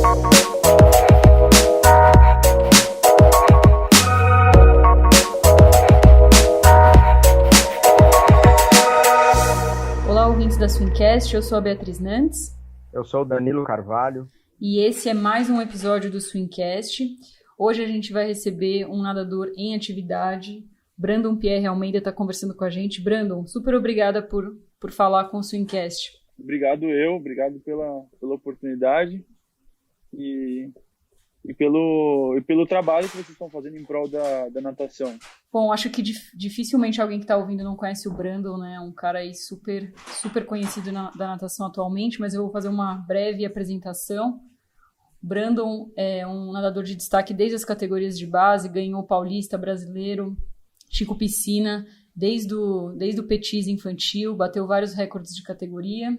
Olá, ouvintes da Swincast, eu sou a Beatriz Nantes. Eu sou o Danilo Carvalho. E esse é mais um episódio do Swincast. Hoje a gente vai receber um nadador em atividade. Brandon Pierre Almeida está conversando com a gente. Brandon, super obrigada por falar com o Swincast. Obrigado pela oportunidade e pelo trabalho que vocês estão fazendo em prol da natação. Bom, acho que dificilmente alguém que está ouvindo não conhece o Brandon, né? Um cara aí super, super conhecido da natação atualmente, mas eu vou fazer uma breve apresentação. Brandon é um nadador de destaque desde as categorias de base, ganhou Paulista, Brasileiro, Chico Piscina, desde o Petis infantil, bateu vários recordes de categoria.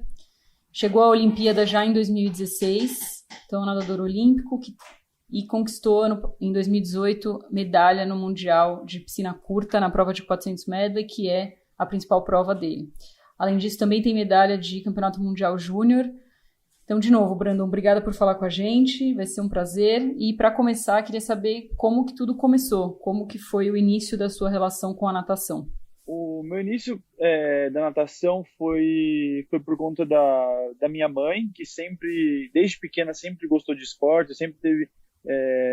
Chegou à Olimpíada já em 2016, então nadador olímpico, e conquistou em 2018 medalha no Mundial de Piscina Curta na prova de 400 medley, que é a principal prova dele. Além disso, também tem medalha de Campeonato Mundial Júnior. Então, de novo, Brandon, obrigada por falar com a gente, vai ser um prazer. E para começar, queria saber como que tudo começou, como que foi o início da sua relação com a natação. O meu início da natação foi por conta da minha mãe, que sempre, desde pequena, sempre gostou de esporte, sempre teve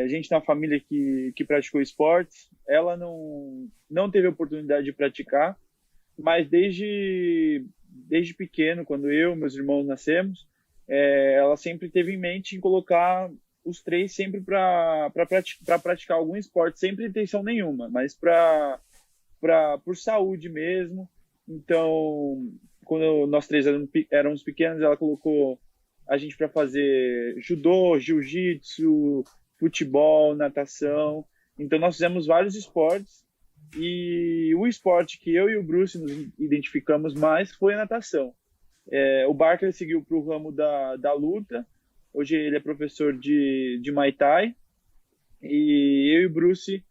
gente na família que praticou esportes. Ela não teve a oportunidade de praticar, mas desde pequeno, quando eu e meus irmãos nascemos, ela sempre teve em mente em colocar os três sempre para praticar algum esporte, sem intenção nenhuma, mas por saúde mesmo. Então, quando nós três éramos pequenos, ela colocou a gente para fazer judô, jiu-jitsu, futebol, natação. Então, nós fizemos vários esportes e o esporte que eu e o Bruce nos identificamos mais foi a natação. O Barker seguiu para o ramo da luta. Hoje ele é professor de Muay Thai. E eu e o Bruce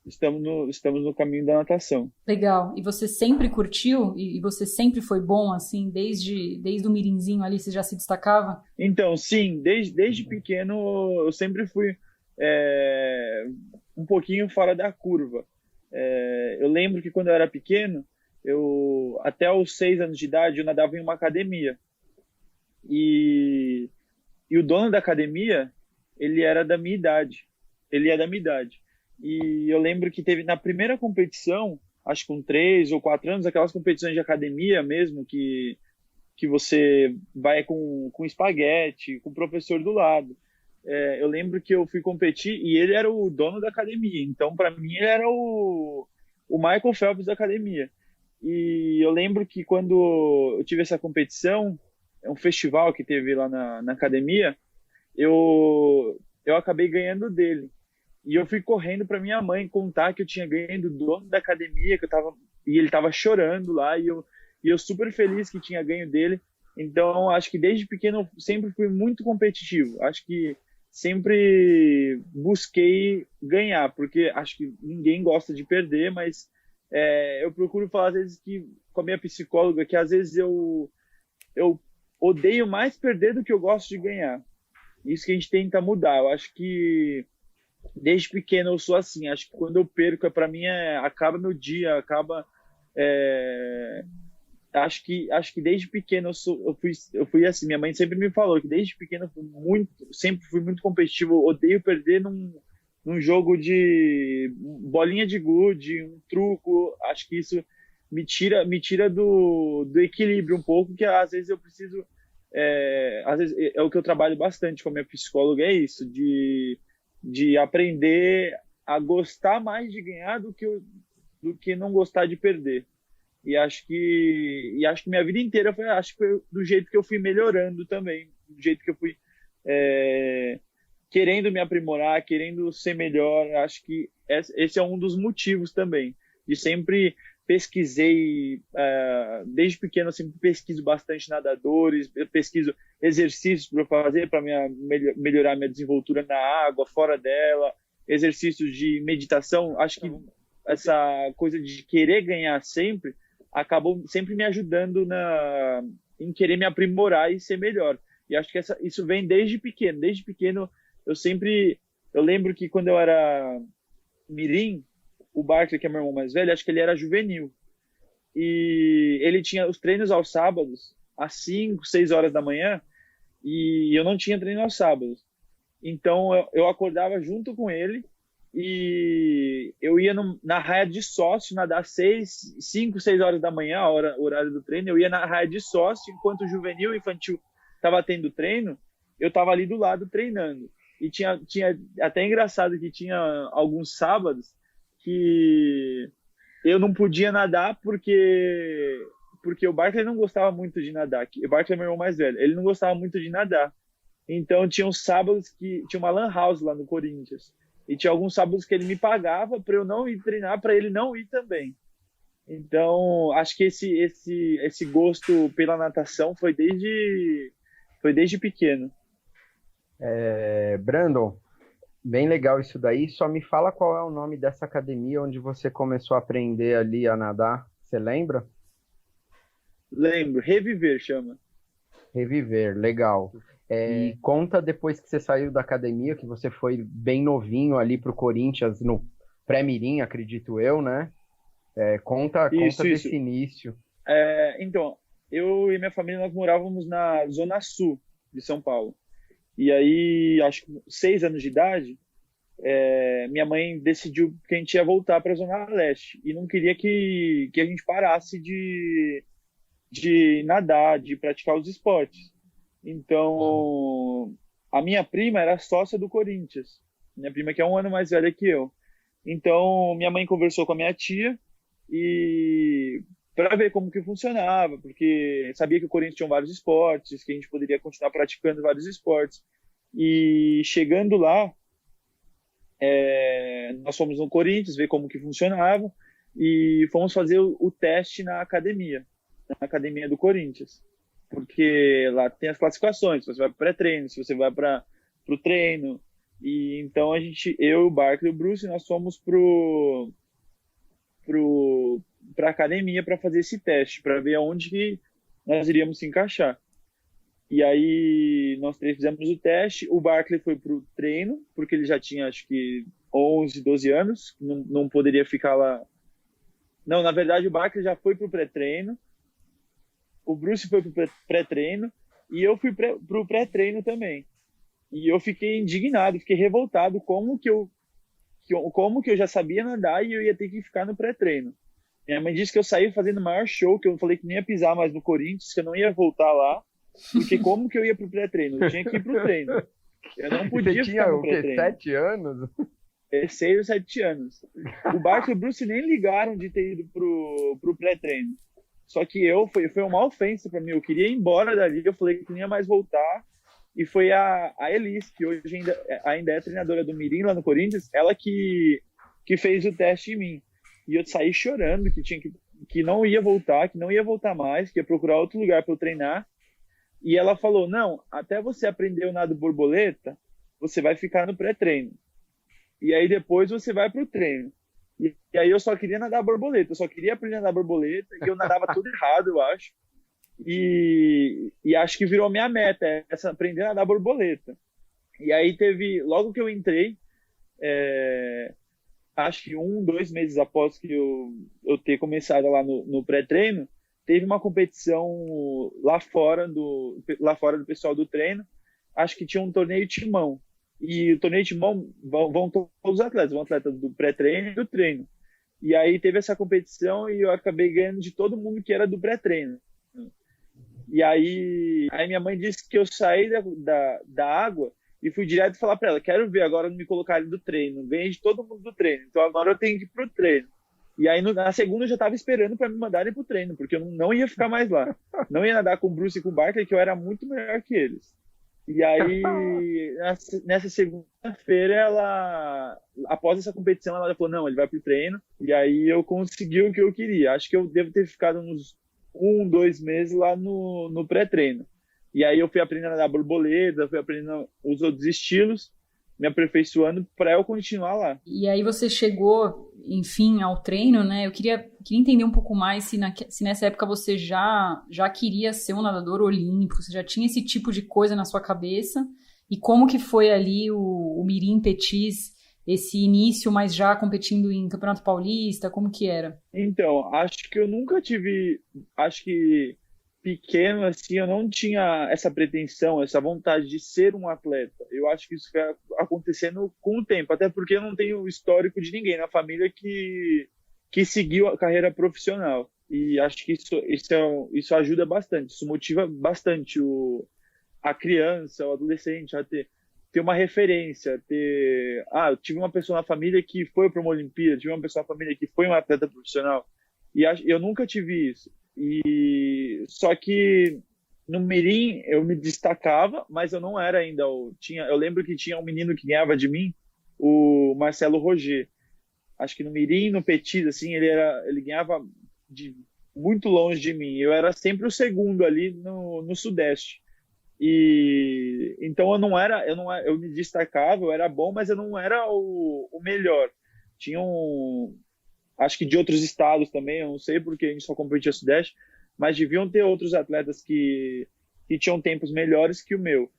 estamos no caminho da natação. Legal. E você sempre curtiu? E você sempre foi bom, assim, desde o mirinzinho ali, você já se destacava? Então, sim. Desde pequeno eu sempre fui um pouquinho fora da curva. Eu lembro que quando eu era pequeno, até os 6 anos de idade, eu nadava em uma academia. E o dono da academia, ele era da minha idade. Ele é da minha idade. E eu lembro que teve na primeira competição, acho que com 3 ou 4 anos, aquelas competições de academia mesmo, que você vai com espaguete, com o professor do lado. Eu lembro que eu fui competir e ele era o dono da academia. Então, para mim, ele era o Michael Phelps da academia. E eu lembro que quando eu tive essa competição, um festival que teve lá na academia, eu acabei ganhando dele. E eu fui correndo para minha mãe contar que eu tinha ganho do dono da academia, e ele estava chorando lá, e eu super feliz que tinha ganho dele. Então, acho que desde pequeno eu sempre fui muito competitivo. Acho que sempre busquei ganhar, porque acho que ninguém gosta de perder, mas eu procuro falar às vezes com a minha psicóloga que às vezes eu odeio mais perder do que eu gosto de ganhar. Isso que a gente tenta mudar. Eu acho que desde pequeno eu sou assim. Acho que quando eu perco, para mim acaba meu dia, acaba. Acho que desde pequeno eu fui assim. Minha mãe sempre me falou que desde pequeno sempre fui muito competitivo. Eu odeio perder num jogo de bolinha de gude, um truco. Acho que isso me tira do equilíbrio um pouco, que às vezes eu preciso. Às vezes é o que eu trabalho bastante com a minha psicóloga, é isso, de aprender a gostar mais de ganhar do que não gostar de perder. E acho que minha vida inteira foi do jeito que eu fui melhorando também, do jeito que eu fui querendo me aprimorar, querendo ser melhor. Acho que esse é um dos motivos também, de sempre pesquisei, desde pequeno eu sempre pesquiso bastante nadadores, eu pesquiso exercícios para fazer, para melhorar minha desenvoltura na água, fora dela, exercícios de meditação. Acho que essa coisa de querer ganhar sempre acabou sempre me ajudando em querer me aprimorar e ser melhor. E acho que isso vem desde pequeno. Desde pequeno, eu lembro que quando eu era mirim, o Barkley, que é meu irmão mais velho, acho que ele era juvenil. E ele tinha os treinos aos sábados, às 5, 6 horas da manhã, e eu não tinha treino aos sábados. Então eu acordava junto com ele e eu ia na raia de sócio nadar 5, 6 horas da manhã, o horário do treino. Eu ia na raia de sócio, enquanto o juvenil e infantil estava tendo treino, eu estava ali do lado treinando. E tinha até engraçado que tinha alguns sábados que eu não podia nadar porque o Barkley não gostava muito de nadar. O Barkley é meu irmão mais velho. Ele não gostava muito de nadar. Então tinha uns sábados que tinha uma lan house lá no Corinthians. E tinha alguns sábados que ele me pagava para eu não ir treinar, para ele não ir também. Então acho que esse gosto pela natação foi desde pequeno. Brandon, bem legal isso daí. Só me fala qual é o nome dessa academia onde você começou a aprender ali a nadar. Você lembra? Lembro. Reviver chama. Reviver, legal. E conta depois que você saiu da academia, que você foi bem novinho ali pro Corinthians, no pré-mirim, acredito eu, né? Conta desse início. Então, eu e minha família, nós morávamos na Zona Sul de São Paulo. E aí, acho que 6 anos de idade, minha mãe decidiu que a gente ia voltar para a Zona Leste. E não queria que a gente parasse de nadar, de praticar os esportes. Então, a minha prima era sócia do Corinthians. Minha prima que é 1 ano mais velha que eu. Então, minha mãe conversou com a minha tia e para ver como que funcionava, porque sabia que o Corinthians tinha vários esportes, que a gente poderia continuar praticando vários esportes. E chegando lá, nós fomos no Corinthians ver como que funcionava e fomos fazer o teste na academia do Corinthians. Porque lá tem as classificações, se você vai para pré-treino, se você vai para o treino. E então eu, o Barkley e o Bruce, nós fomos para a academia para fazer esse teste, para ver aonde que nós iríamos se encaixar. E aí nós 3 fizemos o teste. O Barkley foi para o treino, porque ele já tinha acho que 11, 12 anos, não poderia ficar lá. Não, na verdade o Barkley já foi para o pré-treino. O Bruce foi pro pré-treino e eu fui pro pré-treino também. E eu fiquei indignado, fiquei revoltado como que eu já sabia nadar e eu ia ter que ficar no pré-treino. Minha mãe disse que eu saí fazendo o maior show, que eu falei que não ia pisar mais no Corinthians, que eu não ia voltar lá, porque como que eu ia pro pré-treino? Eu tinha que ir pro treino. Eu não podia ficar no pré-treino. Você tinha 7 anos? 6 ou 7 anos. O Barkley e o Bruce nem ligaram de ter ido pro pré-treino. Só que foi uma ofensa para mim. Eu queria ir embora dali, eu falei que não ia mais voltar. E foi a Elis, que hoje ainda é treinadora do Mirim lá no Corinthians, ela que fez o teste em mim. E eu saí chorando que não ia voltar, que não ia voltar mais, que ia procurar outro lugar para eu treinar. E ela falou, não, até você aprender o nado borboleta, você vai ficar no pré-treino. E aí depois você vai para o treino. E aí eu só queria nadar borboleta, eu só queria aprender a nadar borboleta, e eu nadava tudo errado, eu acho. E acho que virou minha meta, aprender a nadar borboleta. E aí logo que eu entrei, acho que 1, 2 meses após que eu ter começado lá no pré-treino, teve uma competição lá fora do pessoal do treino, acho que tinha um torneio timão. E o torneio de mão vão todos os atletas, vão atletas do pré-treino e do treino. E aí teve essa competição e eu acabei ganhando de todo mundo que era do pré-treino. E aí minha mãe disse que eu saí da água e fui direto falar para ela, quero ver agora me colocarem do treino, ganhei de todo mundo do treino, então agora eu tenho que ir pro treino. E aí na segunda eu já estava esperando para me mandarem pro treino, porque eu não ia ficar mais lá. Não ia nadar com o Bruce e com o Barkley, que eu era muito melhor que eles. E aí, nessa segunda-feira, após essa competição, ela falou, não, ele vai pro treino. E aí eu consegui o que eu queria. Acho que eu devo ter ficado uns 1, 2 meses lá no pré-treino. E aí eu fui aprendendo a nadar borboleta, fui aprendendo os outros estilos, me aperfeiçoando para eu continuar lá. E aí você chegou enfim, ao treino, né? Eu queria entender um pouco mais se nessa época você já queria ser um nadador olímpico, você já tinha esse tipo de coisa na sua cabeça, e como que foi ali o Mirim Petis, esse início, mas já competindo em Campeonato Paulista, como que era? Então, acho que eu nunca tive, acho que pequeno assim, eu não tinha essa pretensão, essa vontade de ser um atleta. Eu acho que isso foi acontecendo com o tempo, até porque eu não tenho histórico de ninguém na família que seguiu a carreira profissional. E acho que isso ajuda bastante, isso motiva bastante a criança, o adolescente a ter uma referência, eu tive uma pessoa na família que foi para uma Olimpíada, tive uma pessoa na família que foi um atleta profissional, e eu nunca tive isso. E só que no Mirim eu me destacava, mas eu não era ainda eu lembro que tinha um menino que ganhava de mim, o Marcelo Roger. Acho que no Mirim, no Petis, assim, ele ganhava de muito longe de mim. Eu era sempre o segundo ali no Sudeste. E então eu me destacava, eu era bom, mas eu não era o melhor. Acho que de outros estados também, eu não sei porque a gente só competia Sudeste, mas deviam ter outros atletas que tinham tempos melhores que o meu.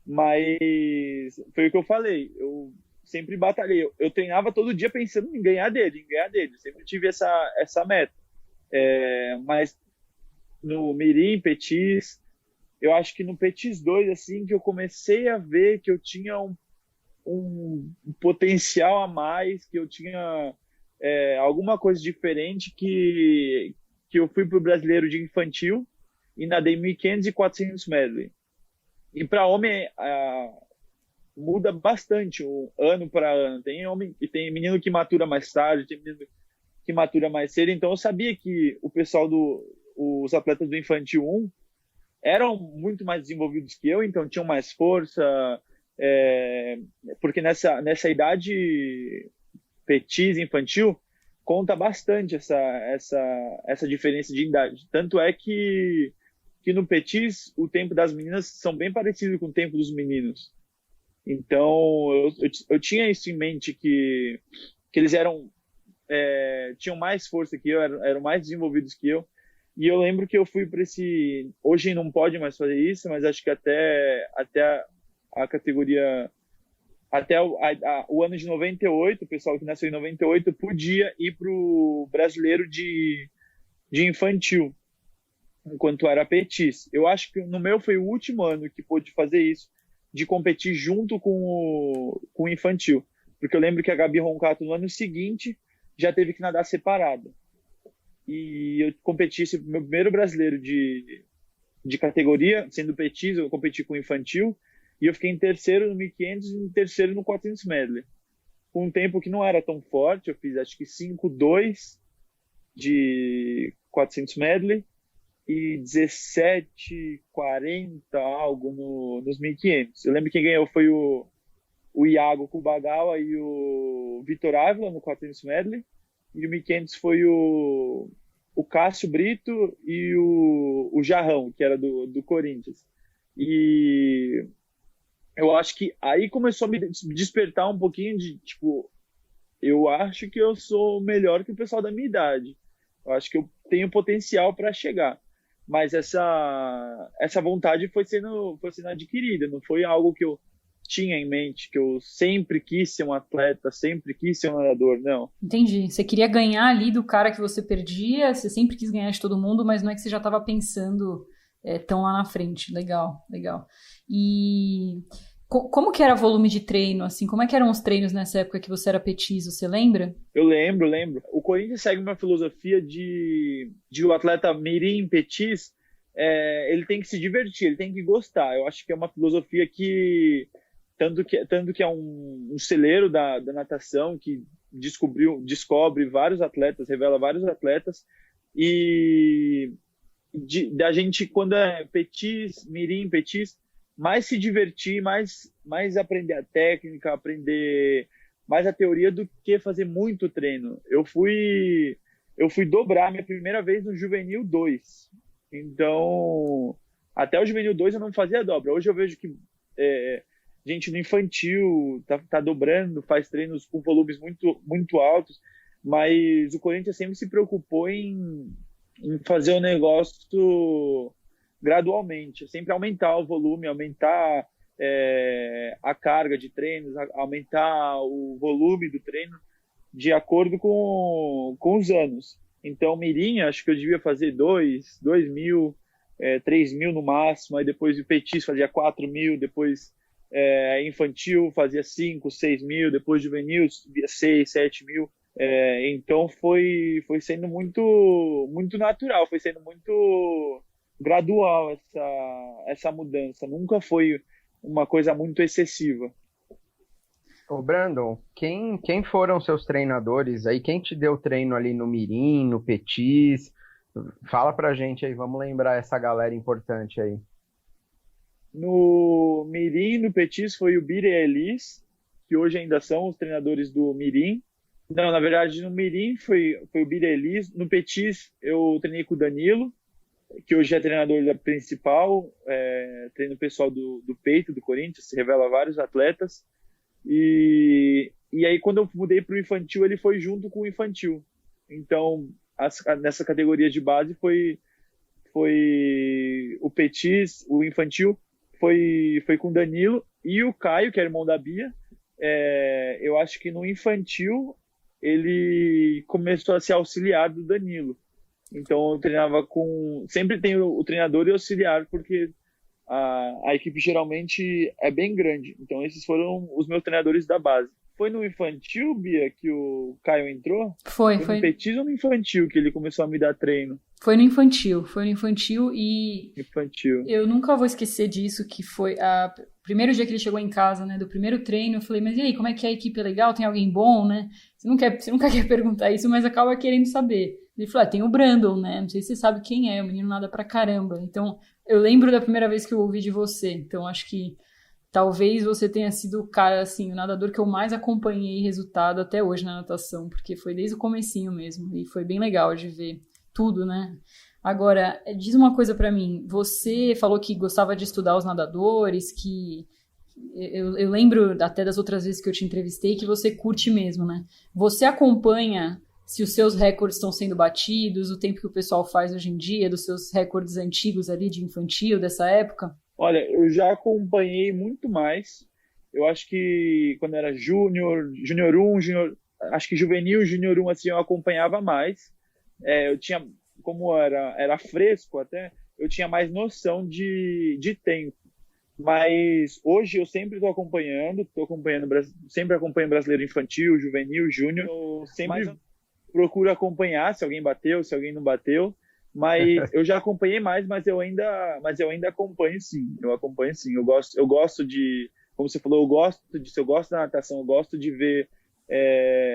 Mas foi o que eu falei, eu sempre batalhei, eu treinava todo dia pensando em ganhar dele, sempre tive essa meta. Mas no Mirim, Petis, eu acho que no Petis 2, assim, que eu comecei a ver que eu tinha um potencial a mais, que eu tinha alguma coisa diferente, que eu fui pro brasileiro de infantil e nadei 1.500 e 400 medley. E para homem muda bastante ano para ano. Tem homem e tem menino que matura mais tarde, tem menino que matura mais cedo. Então eu sabia que o pessoal os atletas do infantil 1 eram muito mais desenvolvidos que eu, então tinham mais força, porque nessa idade Petis infantil conta bastante essa diferença de idade. Tanto é que no Petis o tempo das meninas são bem parecido com o tempo dos meninos. Então eu tinha isso em mente que eles tinham mais força que eu, eram mais desenvolvidos que eu. E eu lembro que eu fui para hoje não pode mais fazer isso, mas acho que até a categoria, até o ano de 98, o pessoal que nasceu em 98 podia ir para o brasileiro de infantil, enquanto era Petis. Eu acho que no meu foi o último ano que pôde fazer isso, de competir junto com o infantil. Porque eu lembro que a Gabi Roncato, no ano seguinte, já teve que nadar separada. E eu competi esse meu primeiro brasileiro de categoria, sendo Petis, eu competi com o infantil, e eu fiquei em terceiro no 1.500 e em terceiro no 400 medley. Com um tempo que não era tão forte, eu fiz acho que 5,2 de 400 medley e 17,40 algo nos 1.500. Eu lembro que quem ganhou foi o Iago Kubagawa e o Vitor Ávila no 400 medley, e o 1.500 foi o Cássio Brito e o Jarrão, que era do Corinthians. E eu acho que aí começou a me despertar um pouquinho de, tipo, eu acho que eu sou melhor que o pessoal da minha idade. Eu acho que eu tenho potencial para chegar. Mas essa vontade foi sendo adquirida, não foi algo que eu tinha em mente, que eu sempre quis ser um atleta, sempre quis ser um nadador, não. Entendi. Você queria ganhar ali do cara que você perdia, você sempre quis ganhar de todo mundo, mas não é que você já estava pensando tão lá na frente. Legal, legal. E como que era o volume de treino, assim? Como é que eram os treinos nessa época que você era Petis, você lembra? Eu lembro. O Corinthians segue uma filosofia de o atleta Mirim Petis, ele tem que se divertir, ele tem que gostar. Eu acho que é uma filosofia que tanto que é um celeiro da natação que descobre vários atletas, revela vários atletas, e da gente, quando é Petis, Mirim, Petis, mais se divertir, mais aprender a técnica, aprender mais a teoria do que fazer muito treino. Eu fui dobrar minha primeira vez no Juvenil 2. Então, até o Juvenil 2 eu não fazia dobra. Hoje eu vejo que gente no infantil tá dobrando, faz treinos com volumes muito, muito altos. Mas o Corinthians sempre se preocupou em fazer o negócio gradualmente, sempre aumentar o volume, aumentar a carga de treinos, aumentar o volume do treino de acordo com os anos. Então, Mirim, acho que eu devia fazer 2.000, 3.000 no máximo, aí depois o Petis fazia 4.000, depois infantil fazia 5, 6.000, depois juvenil subia 6, 7.000. Então foi sendo muito natural, foi sendo muito gradual essa mudança, nunca foi uma coisa muito excessiva. Ô Brandon, quem foram seus treinadores aí? Quem te deu treino ali no Mirim, no Petis? Fala pra gente aí, vamos lembrar essa galera importante aí. No Mirim, no Petis, foi o Bira e a Elis, que hoje ainda são os treinadores do Mirim. Não, na verdade, no Mirim foi o Bira e a Elis. No Petis, eu treinei com o Danilo, que hoje é treinador da principal, treino pessoal do peito, do Corinthians, se revela vários atletas. E aí, quando eu mudei para o infantil, ele foi junto com o infantil. Então, nessa categoria de base, foi o Petis, o infantil, foi com o Danilo e o Caio, que é irmão da Bia. Eu acho que no infantil ele começou a ser auxiliar do Danilo. Então, eu treinava sempre tem o treinador e o auxiliar, porque a equipe geralmente é bem grande. Então, esses foram os meus treinadores da base. Foi no infantil, Bia, que o Caio entrou? Foi. No Petis ou no infantil que ele começou a me dar treino? Foi no infantil e Infantil. Eu nunca vou esquecer disso, que foi o primeiro dia que ele chegou em casa, né, do primeiro treino. Eu falei, mas e aí, como é que é a equipe? É legal? Tem alguém bom, né? Você nunca quer perguntar isso, mas acaba querendo saber. Ele falou, tem o Brandon, né? Não sei se você sabe quem é, o menino nada pra caramba. Então, eu lembro da primeira vez que eu ouvi de você. Então, acho que talvez você tenha sido o cara, assim, o nadador que eu mais acompanhei resultado até hoje na natação, porque foi desde o comecinho mesmo. E foi bem legal de ver tudo, né? Agora, diz uma coisa pra mim. Você falou que gostava de estudar os nadadores, que eu lembro até das outras vezes que eu te entrevistei que você curte mesmo, né? Você acompanha se os seus recordes estão sendo batidos, o tempo que o pessoal faz hoje em dia, dos seus recordes antigos ali de infantil, dessa época? Olha, eu já acompanhei muito mais. Eu acho que quando era júnior 1, acho que juvenil, júnior 1, assim, eu acompanhava mais. Eu tinha, como era fresco até, eu tinha mais noção de tempo. Mas hoje eu sempre estou acompanhando, sempre acompanho brasileiro infantil, juvenil, júnior. Eu sempre procuro acompanhar se alguém bateu, se alguém não bateu. Mas eu já acompanhei mais, mas eu ainda acompanho sim. Eu acompanho sim. Eu gosto de, como você falou, eu gosto da natação, eu gosto de ver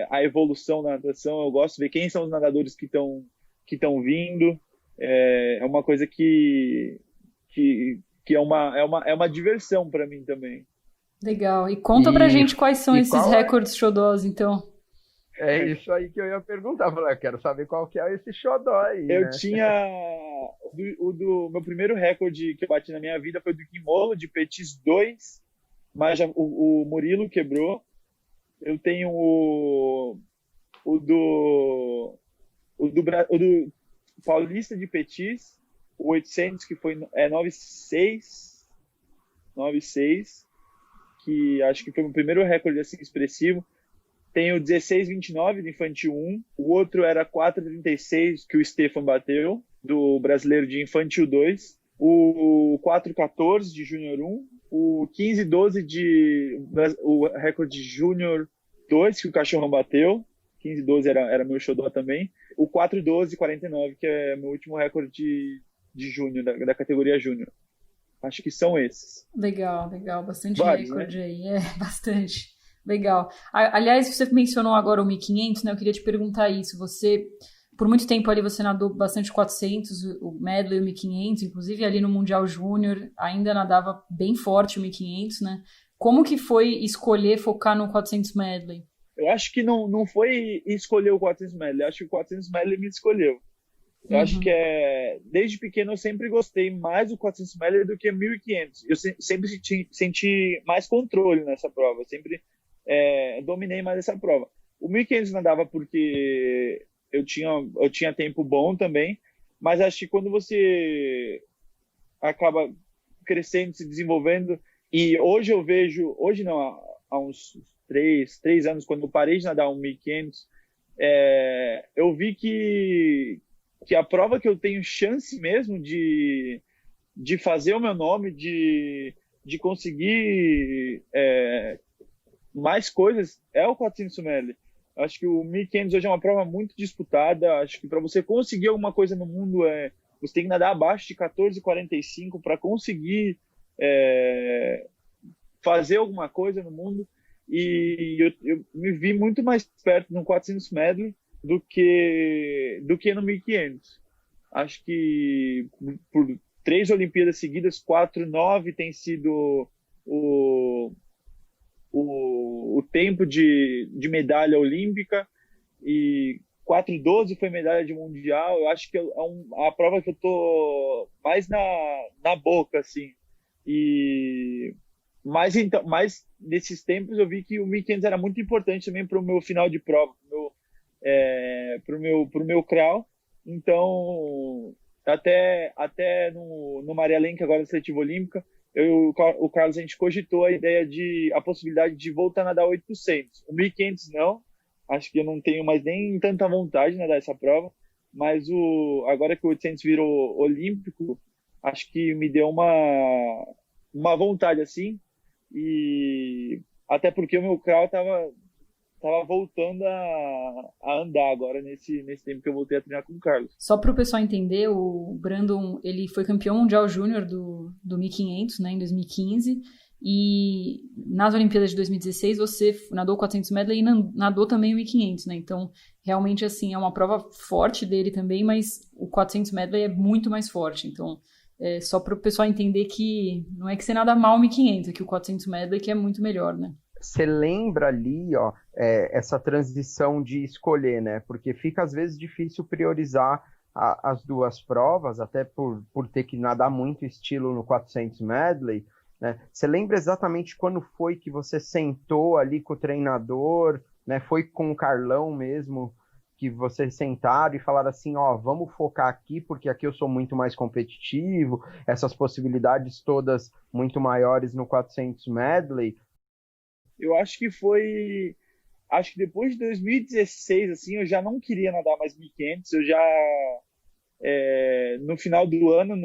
a evolução da natação, eu gosto de ver quem são os nadadores que estão vindo. É uma coisa que é uma diversão para mim também. Legal. E conta pra gente quais são esses recordes xodós, então. É isso aí que eu ia perguntar. Eu quero saber qual que é esse xodó aí. Eu né? tinha do meu primeiro recorde que eu bati na minha vida foi do Quimolo, de Petis 2, mas o Murilo quebrou. Eu tenho o do Paulista de Petis, o 800, que foi 9,6, que acho que foi o meu primeiro recorde assim expressivo. Tem o 16,29 do Infantil 1, o outro era 4,36 que o Stefan bateu, do brasileiro de Infantil 2, o 4,14 de Júnior 1, o 15,12 o recorde de Júnior 2 que o Cachorrão bateu, 15,12 era meu xodó também, o 4,12,49 que é meu último recorde de Júnior, da categoria Júnior. Acho que são esses. Legal, bastante recorde, né? Aí, bastante. Legal. Aliás, você mencionou agora o 1.500, né? Eu queria te perguntar isso. Você, por muito tempo ali, você nadou bastante 400, o medley, o 1.500, inclusive ali no Mundial Júnior, ainda nadava bem forte o 1.500, né? Como que foi escolher focar no 400 medley? Eu acho que não foi escolher o 400 medley, acho que o 400 medley me escolheu. Eu acho que desde pequeno eu sempre gostei mais do 400 medley do que 1.500. Eu sempre senti mais controle nessa prova, sempre dominei mais essa prova. O 1.500 nadava porque eu tinha tempo bom também, mas acho que quando você acaba crescendo, se desenvolvendo, e hoje eu vejo, hoje não, há uns três anos, quando eu parei de nadar um 1.500, eu vi que a prova que eu tenho chance mesmo de fazer o meu nome, de conseguir mais coisas, é o 400 medley. Acho que o 1.500 hoje é uma prova muito disputada. Acho que para você conseguir alguma coisa no mundo, você tem que nadar abaixo de 14,45 para conseguir fazer alguma coisa no mundo. E eu me vi muito mais perto no 400 medley do que no 1.500. Acho que por 3 Olimpíadas seguidas, 4,9 tem sido o tempo de medalha olímpica, e 4,12 foi medalha de mundial. Eu acho que é a prova que eu tô mais na boca, assim. Mas nesses tempos eu vi que o 1.500 era muito importante também para o meu final de prova, pro meu crawl. Então, até no Maria Lenk, agora na seletiva olímpica, o Carlos, a gente cogitou a possibilidade de voltar a nadar 800. O 1.500 não, acho que eu não tenho mais nem tanta vontade de nadar essa prova, mas agora que o 800 virou olímpico, acho que me deu uma vontade assim, e até porque o meu crawl tava voltando a andar agora nesse tempo que eu voltei a treinar com o Carlos. Só para o pessoal entender, o Brandon, ele foi campeão mundial júnior do 1.500, né, em 2015, e nas Olimpíadas de 2016 você nadou 400 medley e nadou também o 1.500, né, então realmente assim, é uma prova forte dele também, mas o 400 medley é muito mais forte, então só para o pessoal entender que não é que você nada mal o 1.500, é que o 400 medley que é muito melhor, né. Você lembra ali, ó, essa transição de escolher, né? Porque fica às vezes difícil priorizar as duas provas, até por ter que nadar muito estilo no 400 medley, né? Você lembra exatamente quando foi que você sentou ali com o treinador, né? Foi com o Carlão mesmo que vocês sentaram e falaram assim, ó, vamos focar aqui, porque aqui eu sou muito mais competitivo, essas possibilidades todas muito maiores no 400 medley. Eu acho que depois de 2016, assim, eu já não queria nadar mais 1.500. Eu já, no final do ano,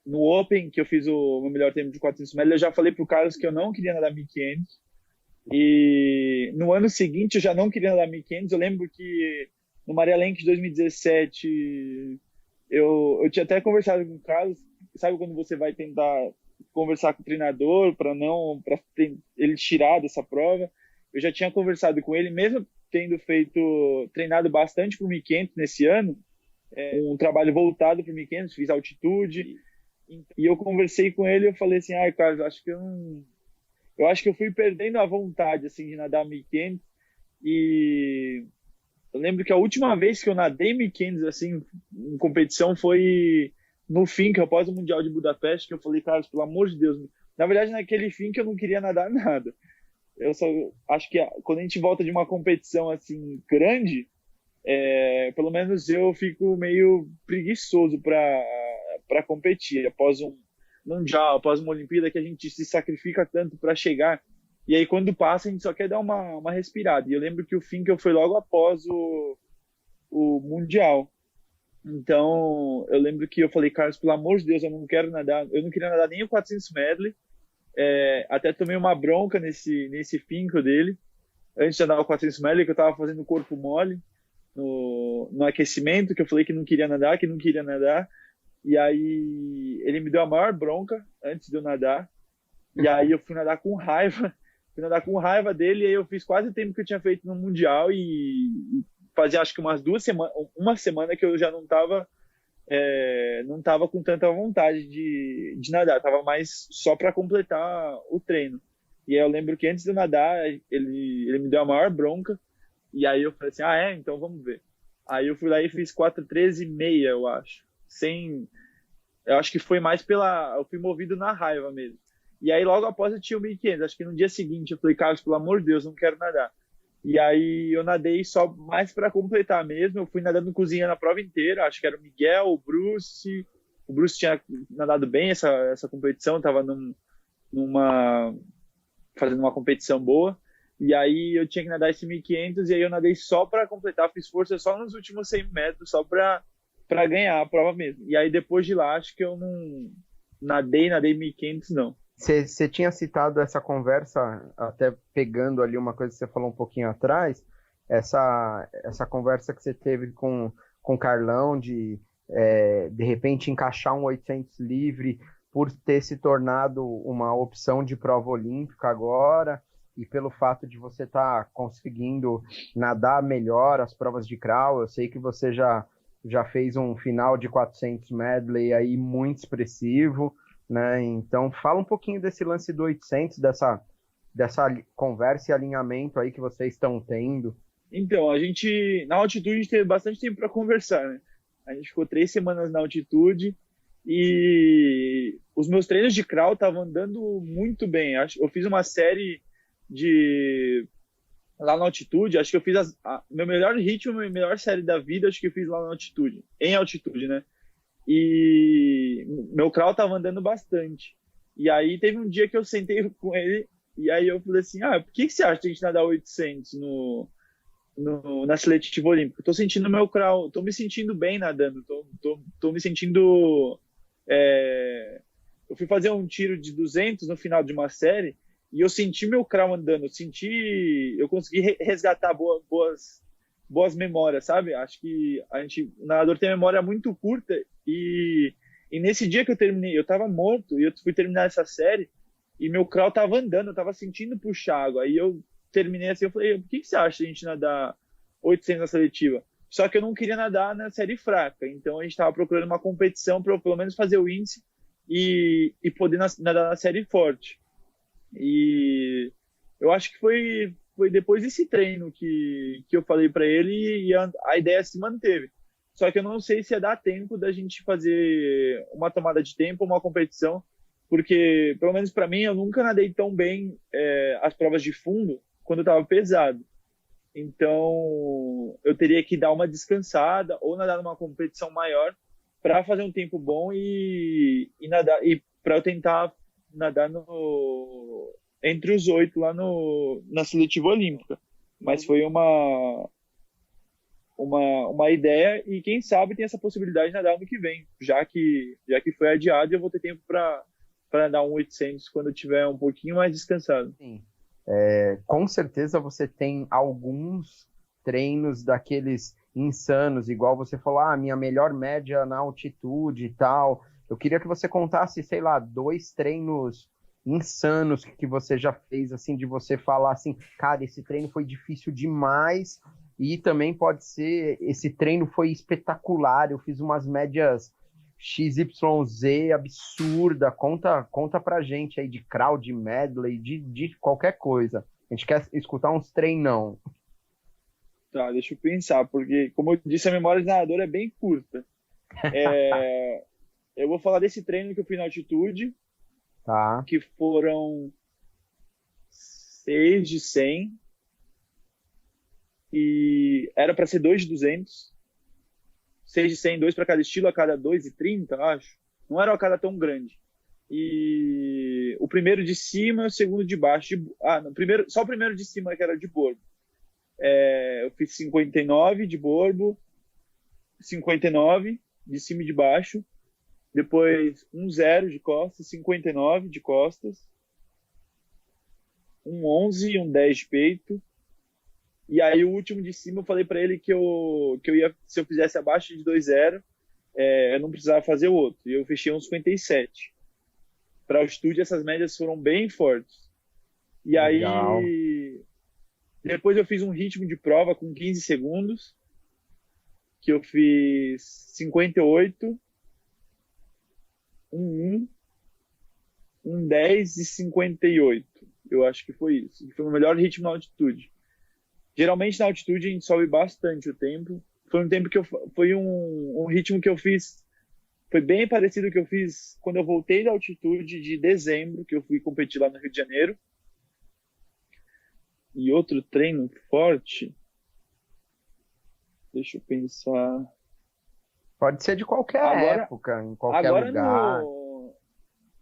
no Open, que eu fiz o meu melhor tempo de 400 metros, eu já falei pro Carlos que eu não queria nadar 1.500. E no ano seguinte eu já não queria nadar 1.500. Eu lembro que no Maria Lenk de 2017, eu tinha até conversado com o Carlos. Sabe quando você vai tentar conversar com o treinador para ele tirar dessa prova? Eu já tinha conversado com ele, mesmo tendo treinado bastante para o 1.500 nesse ano, um trabalho voltado para o 1.500, fiz altitude, e eu conversei com ele. Eu falei assim, Carlos, eu acho que eu fui perdendo a vontade assim de nadar 1.500. E eu lembro que a última vez que eu nadei 1.500 assim em competição foi no fim, que após o Mundial de Budapeste, que eu falei, Carlos, pelo amor de Deus. Na verdade, naquele fim que eu não queria nadar nada. Eu só acho que quando a gente volta de uma competição assim grande, pelo menos eu fico meio preguiçoso para competir. Após um Mundial, após uma Olimpíada, que a gente se sacrifica tanto para chegar. E aí, quando passa, a gente só quer dar uma respirada. E eu lembro que o fim que eu fui logo após o Mundial. Então, eu lembro que eu falei, Carlos, pelo amor de Deus, eu não queria nadar nem o 400 medley. Até tomei uma bronca nesse finco dele, antes de andar o 400 medley, que eu tava fazendo corpo mole no aquecimento, que eu falei que não queria nadar. E aí ele me deu a maior bronca antes de eu nadar. E aí eu fui nadar com raiva dele, e aí eu fiz quase o tempo que eu tinha feito no Mundial, e fazia acho que uma semana que eu já não tava com tanta vontade de nadar, tava mais só para completar o treino. E aí eu lembro que antes de eu nadar, ele me deu a maior bronca, e aí eu falei assim, então vamos ver. Aí eu fui lá e fiz 4,13,6, eu acho. Eu acho que foi mais eu fui movido na raiva mesmo. E aí logo após eu tinha o 1.500, acho que no dia seguinte eu falei, Carlos, pelo amor de Deus, não quero nadar. E aí eu nadei só mais para completar mesmo. Eu fui nadando cozinha na prova inteira. Acho que era o Miguel, o Bruce. O Bruce tinha nadado bem essa competição, estava numa fazendo uma competição boa. E aí eu tinha que nadar esse 1.500 e aí eu nadei só para completar, fiz força só nos últimos 100 metros, só para ganhar a prova mesmo. E aí depois de lá, acho que eu não nadei 1.500 não. Você tinha citado essa conversa, até pegando ali uma coisa que você falou um pouquinho atrás, essa conversa que você teve com o Carlão de repente encaixar um 800 livre por ter se tornado uma opção de prova olímpica agora e pelo fato de você estar conseguindo nadar melhor as provas de crawl. Eu sei que você já fez um final de 400 medley aí muito expressivo, né? Então, fala um pouquinho desse lance do 800, dessa conversa e alinhamento aí que vocês estão tendo. Então, na altitude, a gente teve bastante tempo para conversar, né? A gente ficou 3 semanas na altitude e os meus treinos de crawl estavam andando muito bem. Eu fiz uma série lá na altitude, acho que eu fiz meu melhor ritmo, minha melhor série da vida, acho que eu fiz lá na altitude, em altitude, né? E meu crawl tava andando bastante. E aí teve um dia que eu sentei com ele e aí eu falei assim, por que você acha que a gente nadar 800 na seletiva olímpica? Eu tô sentindo meu crawl, tô me sentindo bem nadando, tô me sentindo... Eu fui fazer um tiro de 200 no final de uma série e eu senti meu crawl andando, eu consegui resgatar boas memórias, sabe? Acho que o nadador tem a memória muito curta e nesse dia que eu terminei, eu tava morto e eu fui terminar essa série e meu crawl tava andando, eu tava sentindo puxar água. Aí eu terminei assim, eu falei, por que você acha a gente nadar 800 na seletiva? Só que eu não queria nadar na série fraca, então a gente tava procurando uma competição para eu pelo menos fazer o índice e poder nadar na série forte. E eu acho que foi depois desse treino que eu falei para ele e a ideia se manteve. Só que eu não sei se ia dar tempo da gente fazer uma tomada de tempo, uma competição, porque, pelo menos para mim, eu nunca nadei tão bem as provas de fundo quando eu estava pesado. Então, eu teria que dar uma descansada ou nadar numa competição maior para fazer um tempo bom e nadar, e para eu tentar nadar entre os 8 lá na seletiva olímpica. Mas foi uma ideia e quem sabe tem essa possibilidade de nadar ano que vem, já que foi adiado e eu vou ter tempo para nadar um 800 quando eu tiver um pouquinho mais descansado. Sim. Com certeza você tem alguns treinos daqueles insanos, igual você falou, minha melhor média na altitude e tal. Eu queria que você contasse, sei lá, 2 treinos insanos que você já fez, assim, de você falar assim, cara, esse treino foi difícil demais, e também pode ser, esse treino foi espetacular, eu fiz umas médias XYZ absurda. Conta pra gente aí de crawl, de medley, de qualquer coisa. A gente quer escutar uns treinão. Tá, deixa eu pensar, porque, como eu disse, a memória de nadador é bem curta. Eu vou falar desse treino que eu fiz na altitude, Tá. que foram 6 de 100 e era para ser 2 de 200. 6 de 100, 2 para cada estilo, a cada 2,30, acho. Não era uma cada tão grande. E o primeiro de cima e o segundo de baixo. Só o primeiro de cima que era de borbo. Eu fiz 59 de borbo, 59 de cima e de baixo. Depois 0 de costas, 59 de costas. 11 e 10 de peito. E aí o último de cima eu falei para ele que eu ia, se eu fizesse abaixo de 2,0, eu não precisava fazer o outro. E eu fechei uns 57. Para o estúdio essas médias foram bem fortes. E Legal. aí depois eu fiz um ritmo de prova com 15 segundos, que eu fiz 58, 10 e 58. Eu acho que foi isso. Foi o melhor ritmo na altitude. Geralmente na altitude a gente sobe bastante o tempo. Foi um tempo foi um ritmo que eu fiz, foi bem parecido ao que eu fiz quando eu voltei da altitude de dezembro, que eu fui competir lá no Rio de Janeiro. E outro treino forte, deixa eu pensar. Pode ser de qualquer Agora, época, em qualquer agora lugar.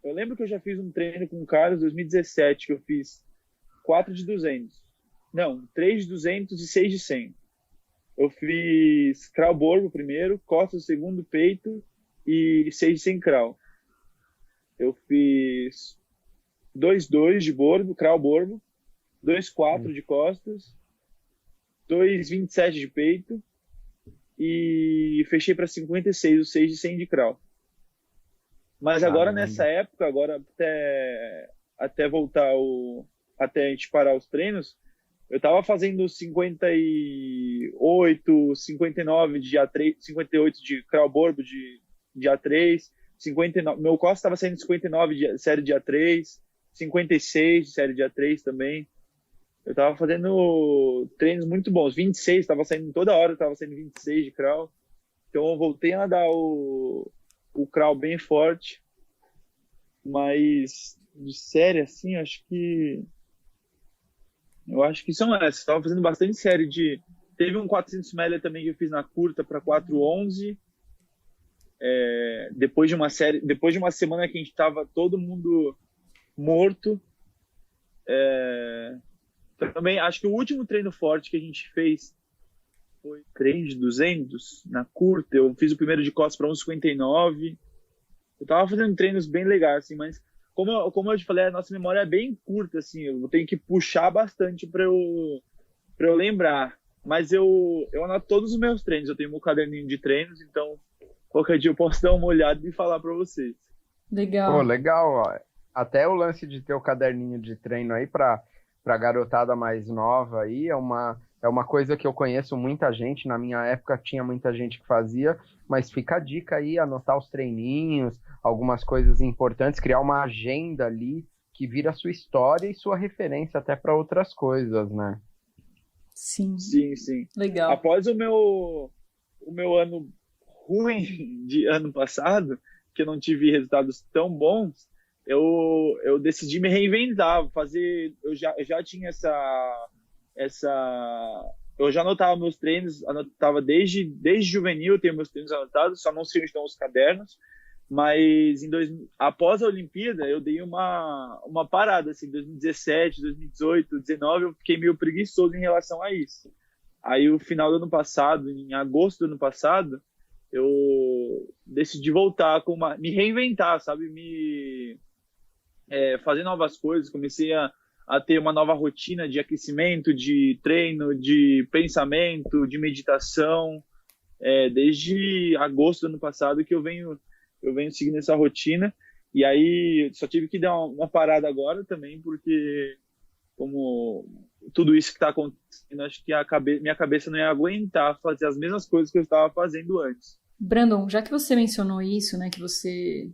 eu lembro que eu já fiz um treino com o Carlos em 2017, que eu fiz 4 de 200. Não, 3 de 200 e 6 de 100. Eu fiz crawl borbo primeiro, costas segundo, peito e 6 de 100 crawl. Eu fiz 2 de borbo, crawl borbo, 2 4 de costas, 2 27 de peito e fechei para 56, o 6 de 100 de crawl. Mas agora Caramba. nessa época, agora até voltar até a gente parar os treinos, eu tava fazendo 58, 59 de A3, 58 de crawl borbo de A3, 59, meu costas estava saindo 59 de série de A3, 56 de série de A3 também. Eu tava fazendo treinos muito bons, 26, tava saindo toda hora, tava saindo 26 de crawl. Então eu voltei a dar o crawl bem forte, mas de série assim, eu acho que são essas. Tava fazendo bastante série teve um 400 média também que eu fiz na curta para 411. Depois de uma semana que a gente tava todo mundo morto. Também acho que o último treino forte que a gente fez foi 3 de 200 na curta. Eu fiz o primeiro de costas para 1,59. Eu tava fazendo treinos bem legais, assim, mas como eu te falei, a nossa memória é bem curta, assim, eu tenho que puxar bastante para eu lembrar. Mas eu anoto todos os meus treinos, eu tenho meu caderninho de treinos, então qualquer dia eu posso dar uma olhada e falar para vocês. Legal. Pô, legal, ó. Até o lance de ter o caderninho de treino aí para garotada mais nova aí é uma coisa que eu conheço muita gente. Na minha época tinha muita gente que fazia, mas fica a dica aí, anotar os treininhos, algumas coisas importantes, criar uma agenda ali que vira sua história e sua referência até para outras coisas, né? Sim. Sim. Legal. Após o meu ano ruim de ano passado, que eu não tive resultados tão bons, eu decidi me reinventar, eu já tinha eu já anotava meus treinos, anotava desde juvenil, eu tenho meus treinos anotados, só não sei onde estão os cadernos, mas após a Olimpíada eu dei uma parada, assim, 2017, 2018, 2019, eu fiquei meio preguiçoso em relação a isso. Aí, o final do ano passado, em agosto do ano passado, eu decidi voltar me reinventar, sabe? Fazer novas coisas, comecei a ter uma nova rotina de aquecimento, de treino, de pensamento, de meditação, desde agosto do ano passado que eu venho seguindo essa rotina. E aí só tive que dar uma parada agora também, porque como tudo isso que está acontecendo, acho que minha cabeça não ia aguentar fazer as mesmas coisas que eu estava fazendo antes. Brandon, já que você mencionou isso, né, que você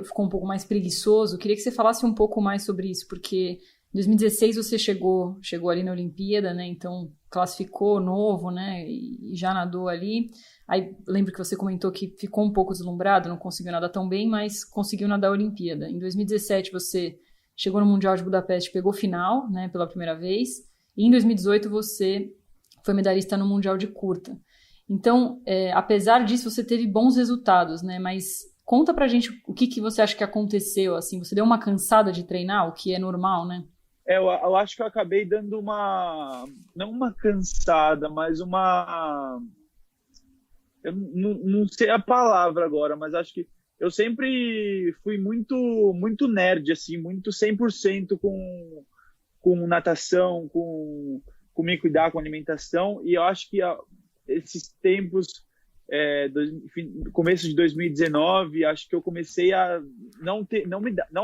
ficou um pouco mais preguiçoso, queria que você falasse um pouco mais sobre isso, porque em 2016 você chegou ali na Olimpíada, né, então classificou novo, né, e já nadou ali. Aí lembro que você comentou que ficou um pouco deslumbrado, não conseguiu nadar tão bem, mas conseguiu nadar a Olimpíada. Em 2017 você chegou no Mundial de Budapeste, pegou final, né, pela primeira vez, e em 2018 você foi medalhista no Mundial de Curta. Então, apesar disso, você teve bons resultados, né? Mas conta pra gente o que você acha que aconteceu, assim. Você deu uma cansada de treinar, o que é normal, né? Eu acho que eu acabei dando não uma cansada, mas eu não sei a palavra agora, mas acho que eu sempre fui muito, muito nerd, assim, muito 100% com natação, com me cuidar, com alimentação, e eu acho que esses tempos, começo de 2019, acho que eu comecei a não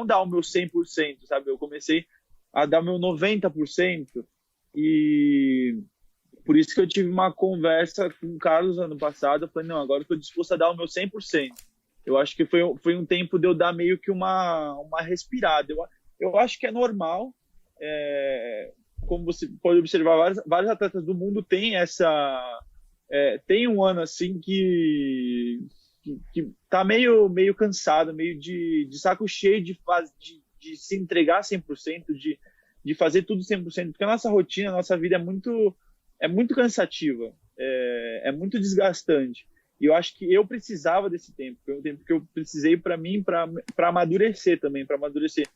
dar o meu 100%, sabe? Eu comecei a dar o meu 90%, e por isso que eu tive uma conversa com o Carlos ano passado. Eu falei, não, agora eu estou disposto a dar o meu 100%. Eu acho que foi um tempo de eu dar meio que uma respirada. Eu acho que é normal, como você pode observar, vários atletas do mundo têm tem um ano assim que tá meio cansado, meio de saco cheio de se entregar 100%, de fazer tudo 100%, porque a nossa rotina, a nossa vida é muito cansativa, é muito desgastante. E eu acho que eu precisava desse tempo, foi um tempo que eu precisei para mim, para amadurecer também, para amadurecer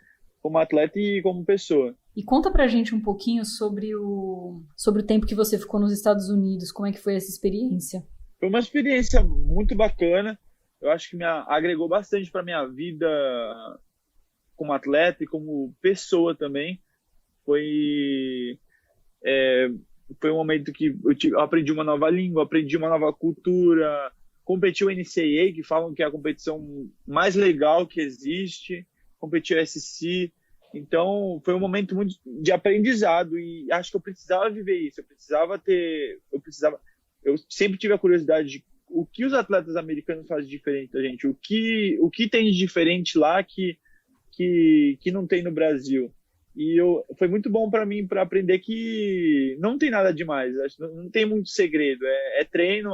como atleta e como pessoa. E conta pra gente um pouquinho sobre o tempo que você ficou nos Estados Unidos, como é que foi essa experiência? Foi uma experiência muito bacana, eu acho que me agregou bastante para minha vida como atleta e como pessoa também. Foi um momento que eu aprendi uma nova língua, aprendi uma nova cultura, competi o NCAA, que falam que é a competição mais legal que existe, competi o SC. Então, foi um momento muito de aprendizado e acho que eu precisava viver isso. Eu sempre tive a curiosidade de o que os atletas americanos fazem diferente da gente, o que tem de diferente lá que não tem no Brasil. E foi muito bom para mim para aprender que não tem nada demais, não tem muito segredo, é treino,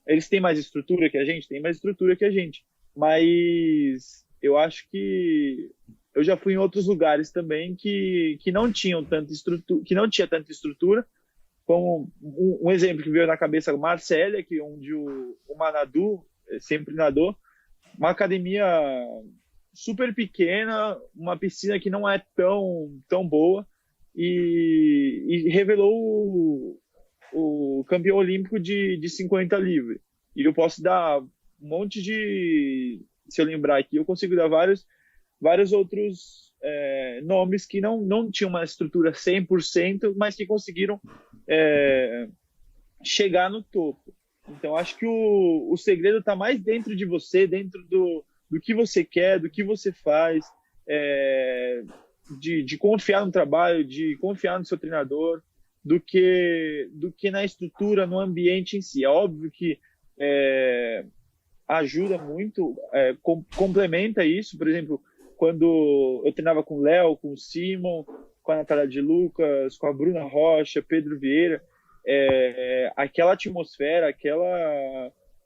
eles têm mais estrutura que a gente, mas eu acho que eu já fui em outros lugares também que não tinham tanta estrutura, que não tinha tanta estrutura, como um exemplo que veio na cabeça, Marsella, que onde o Manadu sempre nadou, uma academia super pequena, uma piscina que não é tão boa, e revelou o campeão olímpico de 50 livre. E eu posso dar um monte se eu lembrar aqui, eu consigo dar vários outros nomes que não tinham uma estrutura 100%, mas que conseguiram chegar no topo. Então, acho que o segredo está mais dentro de você, dentro do que você quer, do que você faz, de confiar no trabalho, de confiar no seu treinador, do que na estrutura, no ambiente em si. É óbvio que ajuda muito, complementa isso. Por exemplo, quando eu treinava com o Léo, com o Simon, com a Natália de Lucas, com a Bruna Rocha, Pedro Vieira, aquela atmosfera,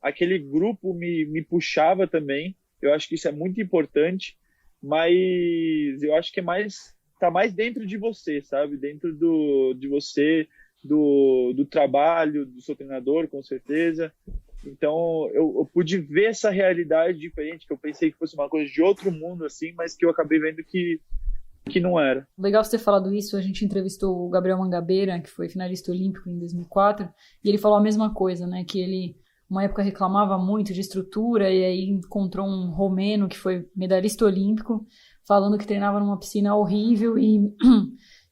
aquele grupo me puxava também. Eu acho que isso é muito importante, mas eu acho que tá mais dentro de você, sabe? Dentro de você, do trabalho, do seu treinador, com certeza. Então, eu pude ver essa realidade diferente, que eu pensei que fosse uma coisa de outro mundo, assim, mas que eu acabei vendo que não era. Legal você ter falado isso. A gente entrevistou o Gabriel Mangabeira, que foi finalista olímpico em 2004, e ele falou a mesma coisa, né? Que ele, uma época, reclamava muito de estrutura, e aí encontrou um romeno que foi medalhista olímpico, falando que treinava numa piscina horrível, e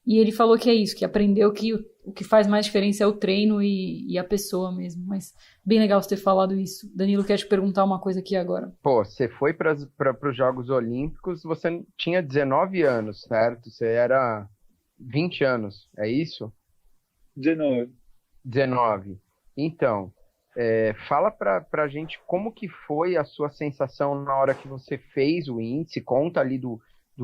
ele falou que é isso, que aprendeu que o que faz mais diferença é o treino e a pessoa mesmo. Mas bem legal você ter falado isso. Danilo, quer te perguntar uma coisa aqui agora. Pô, você foi para os Jogos Olímpicos, você tinha 19 anos, certo? Você era 20 anos, é isso? 19. Então, fala pra gente como que foi a sua sensação na hora que você fez o índice, conta ali do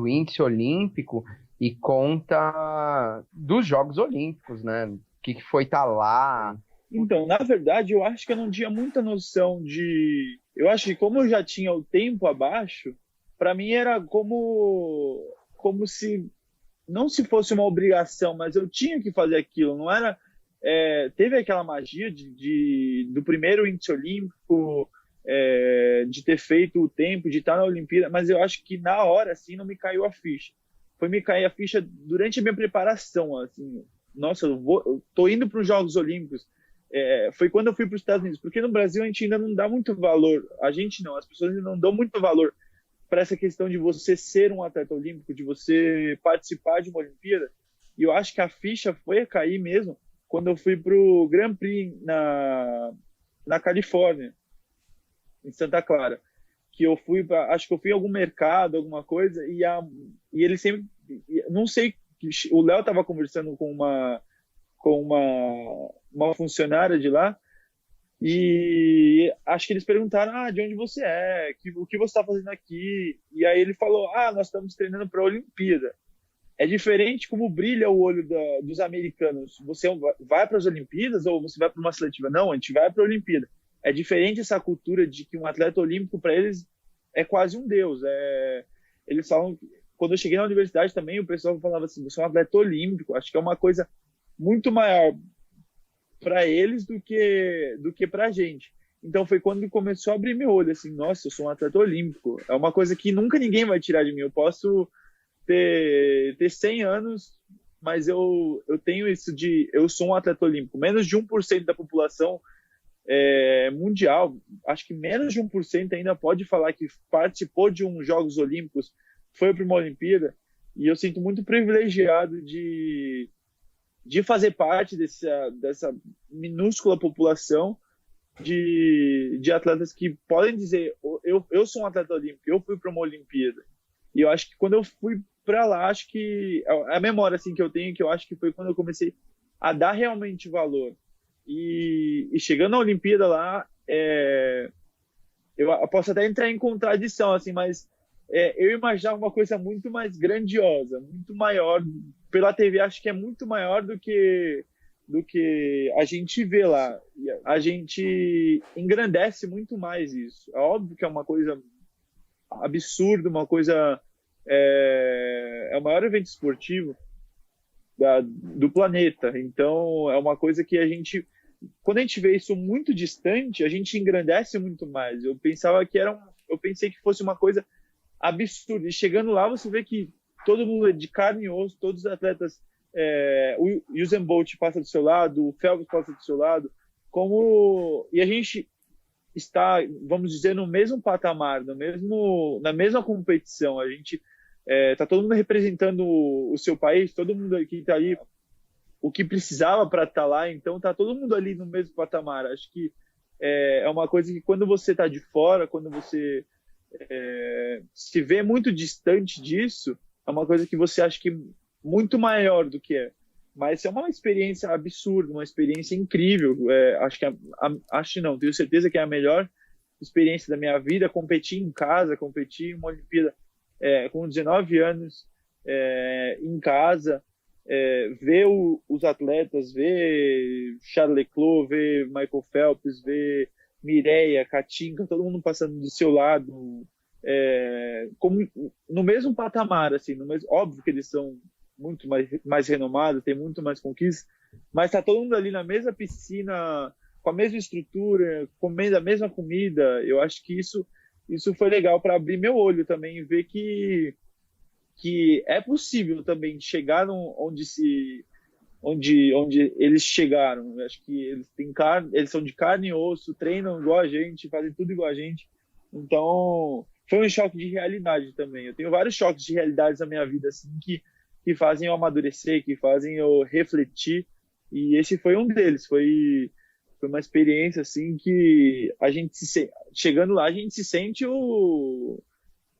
índice olímpico e conta dos Jogos Olímpicos, né? O que foi estar lá. Então, na verdade, eu acho que eu não tinha muita noção de... Eu acho que como eu já tinha o tempo abaixo, para mim era como se... Não se fosse uma obrigação, mas eu tinha que fazer aquilo, não era... teve aquela magia do primeiro índice olímpico, de ter feito o tempo, de estar na Olimpíada, mas eu acho que na hora, assim, não me caiu a ficha. Foi me cair a ficha durante a minha preparação, assim, nossa, eu tô indo para os Jogos Olímpicos. Foi quando eu fui para os Estados Unidos, porque no Brasil a gente ainda não dá muito valor, as pessoas ainda não dão muito valor para essa questão de você ser um atleta olímpico, de você participar de uma Olimpíada, e eu acho que a ficha foi a cair mesmo quando eu fui para o Grand Prix na Califórnia, em Santa Clara, que eu fui acho que eu fui em algum mercado, alguma coisa, e ele sempre, não sei, o Léo estava conversando com uma funcionária de lá, e acho que eles perguntaram, de onde você é, o que você está fazendo aqui, e aí ele falou, nós estamos treinando para a Olimpíada. É diferente como brilha o olho dos americanos. Você vai para as Olimpíadas ou você vai para uma seletiva? Não, a gente vai para a Olimpíada. É diferente essa cultura de que um atleta olímpico, para eles, é quase um deus. Eles falam, quando eu cheguei na universidade também, o pessoal falava assim, você é um atleta olímpico. Acho que é uma coisa muito maior para eles do que para a gente. Então foi quando começou a abrir meu olho, assim, nossa, eu sou um atleta olímpico. É uma coisa que nunca ninguém vai tirar de mim. Eu posso ter 100 anos, mas eu tenho isso de, eu sou um atleta olímpico. Menos de 1% da população mundial, acho que menos de 1% ainda pode falar que participou de uns Jogos Olímpicos, foi para uma Olimpíada, e eu sinto muito privilegiado de fazer parte dessa minúscula população de atletas que podem dizer, eu sou um atleta olímpico, eu fui para uma Olimpíada. E eu acho que quando eu fui para lá, acho que a memória assim que eu tenho, que eu acho que foi quando eu comecei a dar realmente valor. E chegando na Olimpíada lá, eu posso até entrar em contradição, assim, mas eu imaginava uma coisa muito mais grandiosa, muito maior. Pela TV, acho que é muito maior do que a gente vê lá. A gente engrandece muito mais isso. É óbvio que é uma coisa absurda, uma coisa... É o maior evento esportivo do planeta. Então, é uma coisa que a gente... Quando a gente vê isso muito distante, a gente engrandece muito mais. Eu pensei que fosse uma coisa absurda. E chegando lá, você vê que todo mundo é de carne e osso, todos os atletas, o Usain Bolt passa do seu lado, o Phelps passa do seu lado, e a gente está, vamos dizer, no mesmo patamar, na mesma competição. A gente está todo mundo representando o seu país, todo mundo aqui está ali o que precisava para estar lá, então está todo mundo ali no mesmo patamar. Acho que é uma coisa que quando você está de fora, quando você se vê muito distante disso, é uma coisa que você acha que muito maior do que é. Mas é uma experiência absurda, uma experiência incrível. Acho não, tenho certeza que é a melhor experiência da minha vida, competir em casa, competir em uma Olimpíada com 19 anos, em casa, ver os atletas, ver Charles Leclerc, ver Michael Phelps, ver Mireia, Katinka, todo mundo passando do seu lado, como no mesmo patamar, assim, óbvio que eles são muito mais renomados, tem muito mais conquistas, mas tá todo mundo ali na mesma piscina, com a mesma estrutura, comendo a mesma comida. Eu acho que isso foi legal para abrir meu olho também e ver que é possível também chegar onde eles chegaram. Eu acho que eles são de carne e osso, treinam igual a gente, fazem tudo igual a gente. Então, foi um choque de realidade também. Eu tenho vários choques de realidade na minha vida, assim, que fazem eu amadurecer, que fazem eu refletir. E esse foi um deles. Foi uma experiência, assim, que chegando lá, a gente se sente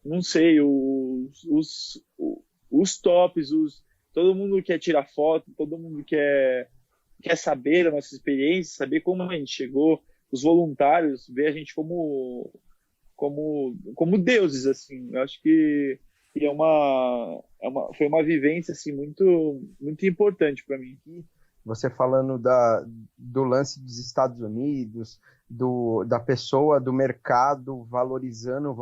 não sei, os tops, todo mundo quer tirar foto, todo mundo quer saber da nossa experiência, saber como a gente chegou, os voluntários, ver a gente como deuses, assim. Eu acho que foi uma vivência, assim, muito, muito importante para mim. Você falando do lance dos Estados Unidos, da pessoa, do mercado valorizando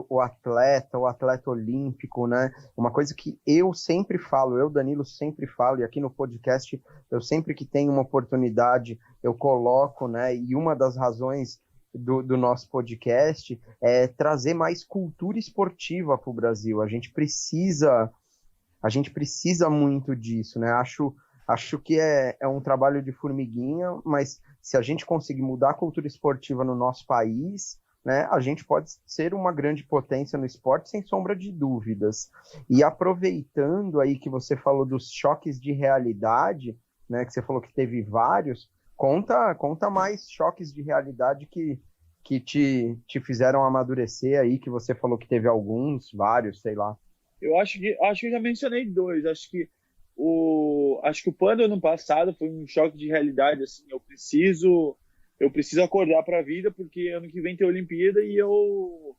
o atleta olímpico, né? Uma coisa que eu sempre falo, Danilo, sempre falo, e aqui no podcast, eu sempre que tenho uma oportunidade, eu coloco, né? E uma das razões do nosso podcast é trazer mais cultura esportiva para o Brasil. A gente precisa muito disso, né? Acho que é um trabalho de formiguinha, mas se a gente conseguir mudar a cultura esportiva no nosso país, né, a gente pode ser uma grande potência no esporte, sem sombra de dúvidas. E aproveitando aí que você falou dos choques de realidade, né, que você falou que teve vários, conta mais choques de realidade que te fizeram amadurecer aí, que você falou que teve alguns, vários, sei lá. Eu acho que eu já mencionei dois. Acho que o PAN do ano passado foi um choque de realidade, assim. Eu preciso acordar para a vida, porque ano que vem tem a Olimpíada e eu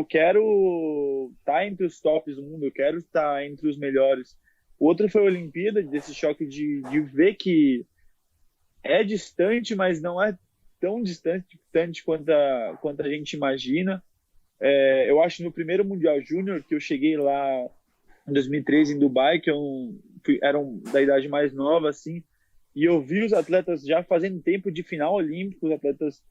quero estar entre os tops do mundo, eu quero estar entre os melhores. O outro foi a Olimpíada, desse choque de ver que é distante, mas não é tão distante quanto a gente imagina. Eu acho que no primeiro Mundial Júnior, que eu cheguei lá em 2013 em Dubai, que eram da idade mais nova, assim, e eu vi os atletas já fazendo tempo de final olímpico, os atletas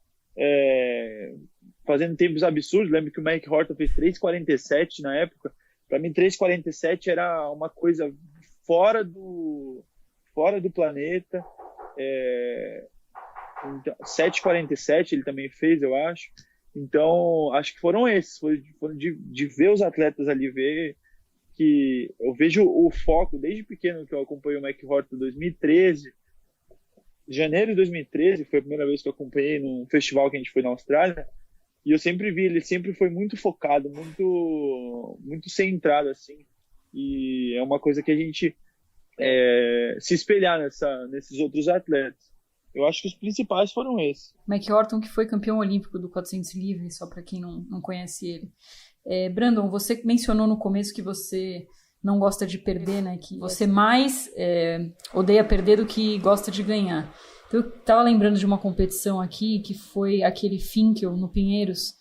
fazendo tempos absurdos. Lembro que o Mike Horton fez 3:47 na época. Para mim, 3:47 era uma coisa fora do planeta. Então, 7:47 ele também fez, eu acho. Então, acho que foram esses, foram de ver os atletas ali, ver que eu vejo o foco desde pequeno, que eu acompanhei o Mike Horton em 2013. Janeiro de 2013 foi a primeira vez que eu acompanhei num festival que a gente foi na Austrália, e eu sempre vi, ele sempre foi muito focado, muito centrado, assim, e é uma coisa que a gente se espelhar nesses outros atletas. Eu acho que os principais foram esses. Mike Horton, que foi campeão olímpico do 400 livre, só para quem não conhece ele. Brandon, você mencionou no começo que você não gosta de perder, né? Que você mais odeia perder do que gosta de ganhar. Então, eu estava lembrando de uma competição aqui, que foi aquele Finkel, no Pinheiros,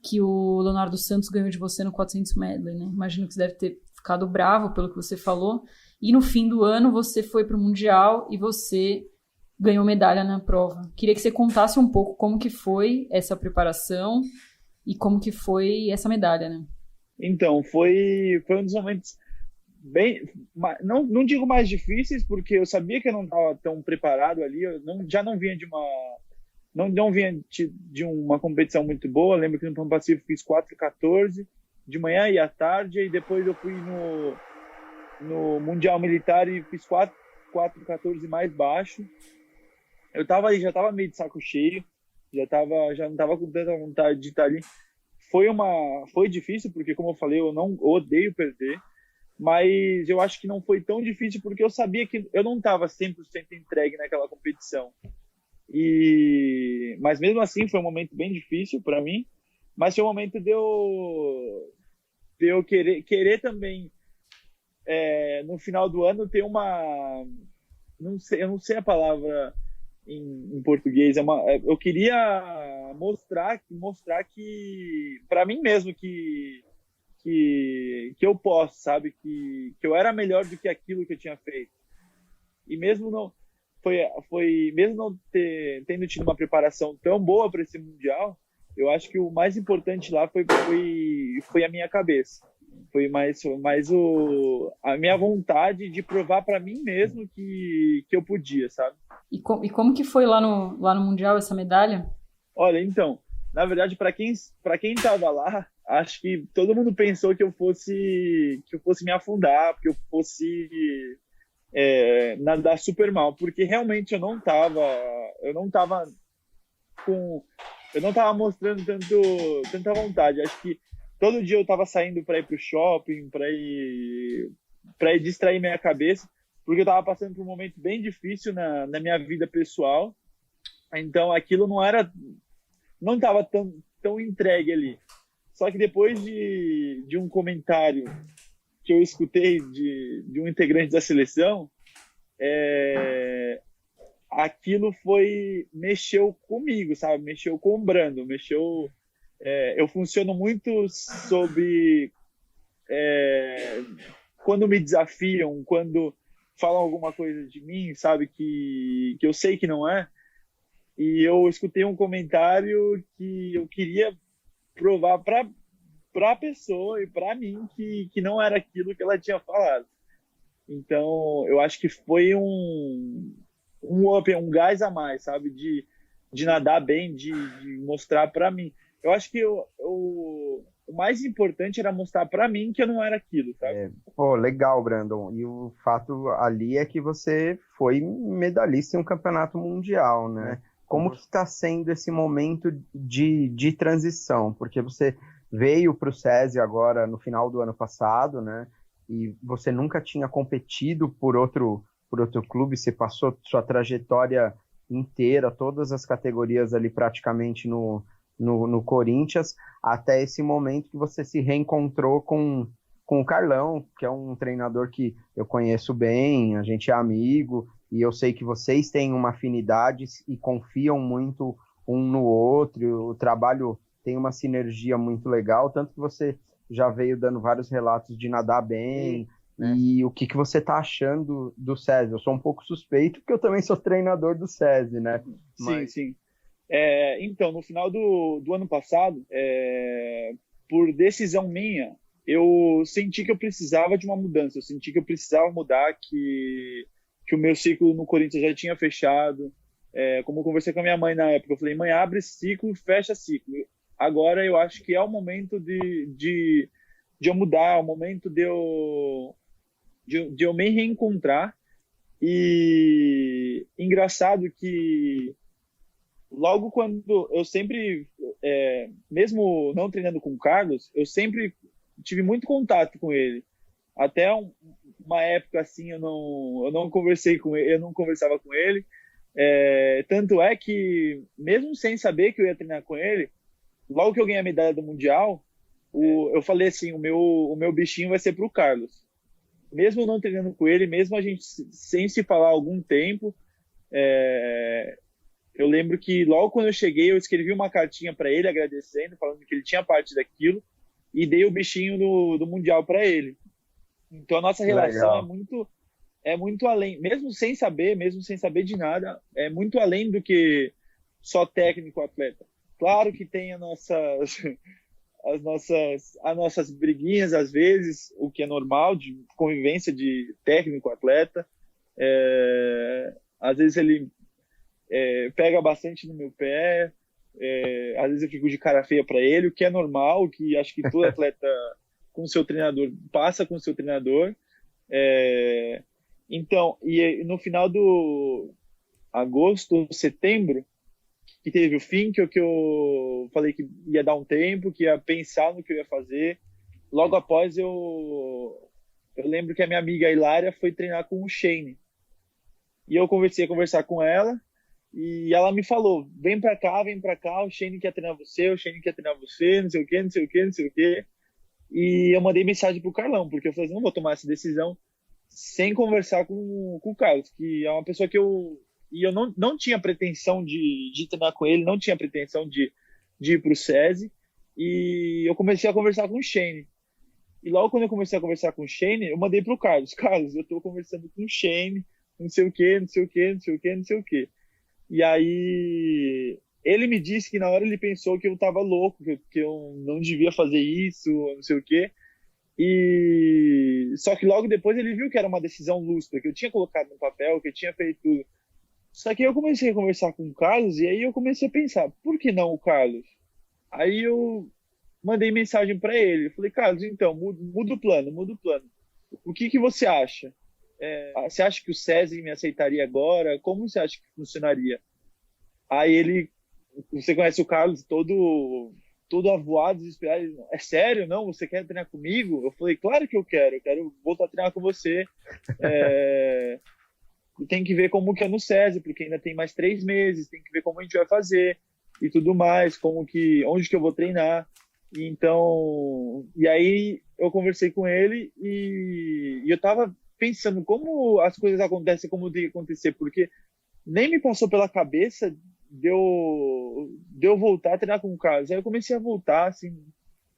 que o Leonardo Santos ganhou de você no 400 medley, né? Imagino que você deve ter ficado bravo pelo que você falou. E no fim do ano, você foi para o Mundial e você ganhou medalha na prova. Queria que você contasse um pouco como que foi essa preparação e como que foi essa medalha, né? Então, foi um dos momentos bem, não digo mais difíceis, porque eu sabia que eu não estava tão preparado ali. Eu já não vinha não vinha de uma competição muito boa. Lembro que no Pan Pacífico fiz 4:14 de manhã e à tarde, e depois eu fui no Mundial Militar e fiz 4:14 mais baixo. Eu já estava meio de saco cheio, já não estava com tanta vontade de estar ali. Foi difícil, porque, como eu falei, eu não odeio perder, mas eu acho que não foi tão difícil porque eu sabia que eu não estava 100% entregue naquela competição. Mas mesmo assim foi um momento bem difícil para mim, mas foi um momento de eu querer também, no final do ano, ter eu não sei a palavra em português, eu queria mostrar que para mim mesmo que eu posso, sabe, que eu era melhor do que aquilo que eu tinha feito. E mesmo mesmo não tendo tido uma preparação tão boa para esse mundial, eu acho que o mais importante lá foi a minha cabeça. Foi mais a minha vontade de provar para mim mesmo que eu podia, sabe? E como que foi lá no Mundial essa medalha? Olha, então, na verdade, para quem estava lá, acho que todo mundo pensou que eu fosse me afundar, que eu fosse nadar super mal, porque realmente eu não estava mostrando tanta vontade. Acho que todo dia eu estava saindo para ir pro shopping, para ir distrair minha cabeça, porque eu estava passando por um momento bem difícil na minha vida pessoal. Então aquilo não estava tão entregue ali. Só que depois de um comentário que eu escutei de um integrante da seleção, aquilo mexeu comigo, sabe? Mexeu com o Brandon, eu funciono muito sobre quando me desafiam, quando falam alguma coisa de mim, sabe, que eu sei que não é. E eu escutei um comentário que eu queria provar para a pessoa e para mim que não era aquilo que ela tinha falado. Então, eu acho que foi um up, um gás a mais, sabe, de nadar bem, de mostrar para mim. Eu acho que o mais importante era mostrar para mim que eu não era aquilo, sabe? Legal, Brandon. E o fato ali é que você foi medalhista em um campeonato mundial, né? Como que está sendo esse momento de transição? Porque você veio para o SESI agora no final do ano passado, né? E você nunca tinha competido por outro clube, você passou sua trajetória inteira, todas as categorias ali praticamente no Corinthians, até esse momento que você se reencontrou com o Carlão, que é um treinador que eu conheço bem, a gente é amigo, e eu sei que vocês têm uma afinidade e confiam muito um no outro, o trabalho tem uma sinergia muito legal, tanto que você já veio dando vários relatos de nadar bem, né? E o que você tá achando do SESI? Eu sou um pouco suspeito, porque eu também sou treinador do SESI, né? Sim, sim. Então, no final do ano passado, por decisão minha, eu senti que eu precisava de uma mudança, eu senti que eu precisava mudar, que o meu ciclo no Corinthians já tinha fechado. Como eu conversei com a minha mãe na época, eu falei, mãe, abre ciclo, fecha ciclo. Agora eu acho que é o momento de eu mudar, é o momento de eu me reencontrar. E engraçado que logo quando eu sempre, mesmo não treinando com o Carlos, eu sempre tive muito contato com ele. Até uma época assim eu não conversei com ele, eu não conversava com ele. Tanto é que mesmo sem saber que eu ia treinar com ele, logo que eu ganhei a medalha do Mundial, eu falei assim, o meu bichinho vai ser pro Carlos. Mesmo não treinando com ele, mesmo a gente sem se falar há algum tempo, eu lembro que logo quando eu cheguei, eu escrevi uma cartinha para ele agradecendo, falando que ele tinha parte daquilo, e dei o bichinho do Mundial para ele. Então a nossa relação é muito além, mesmo sem saber de nada, é muito além do que só técnico-atleta. Claro que tem as nossas briguinhas às vezes, o que é normal de convivência de técnico-atleta. Às vezes ele pega bastante no meu pé, às vezes eu fico de cara feia para ele, o que é normal, o que acho que todo atleta com seu treinador passa com seu treinador. Então, e no final do agosto, setembro, que teve o fim, que eu falei que ia dar um tempo, que ia pensar no que eu ia fazer. Logo após, eu lembro que a minha amiga Hilária foi treinar com o Shane. E eu comecei a conversar com ela, e ela me falou, vem pra cá, o Shane quer treinar você, o Shane quer treinar você, não sei o quê, não sei o quê, não sei o quê. E eu mandei mensagem pro Carlão, porque eu falei assim, não vou tomar essa decisão sem conversar com o Carlos, que é uma pessoa que eu não tinha pretensão de treinar com ele, não tinha pretensão de ir pro SESI, e eu comecei a conversar com o Shane. E logo quando eu comecei a conversar com o Shane, eu mandei pro Carlos, eu tô conversando com o Shane, não sei o quê, não sei o quê, não sei o quê, não sei o quê. E aí ele me disse que na hora ele pensou que eu tava louco, que eu não devia fazer isso, não sei o quê. E só que logo depois ele viu que era uma decisão lúcida, que eu tinha colocado no papel, que eu tinha feito tudo. Só que eu comecei a conversar com o Carlos e aí eu comecei a pensar, por que não o Carlos? Aí eu mandei mensagem para ele, eu falei, Carlos, então, muda o plano. O que você acha? Você acha que o SESI me aceitaria agora? Como você acha que funcionaria? Aí você conhece o Carlos todo avoado, desesperado. É sério? Não? Você quer treinar comigo? Eu falei, claro que eu quero voltar a treinar com você. Tem que ver como que é no SESI, porque ainda tem mais 3 meses, tem que ver como a gente vai fazer e tudo mais, onde que eu vou treinar. E aí eu conversei com ele e eu tava pensando como as coisas acontecem, como tem que acontecer, porque nem me passou pela cabeça de eu voltar a treinar com o Carlos. Aí eu comecei a voltar, assim,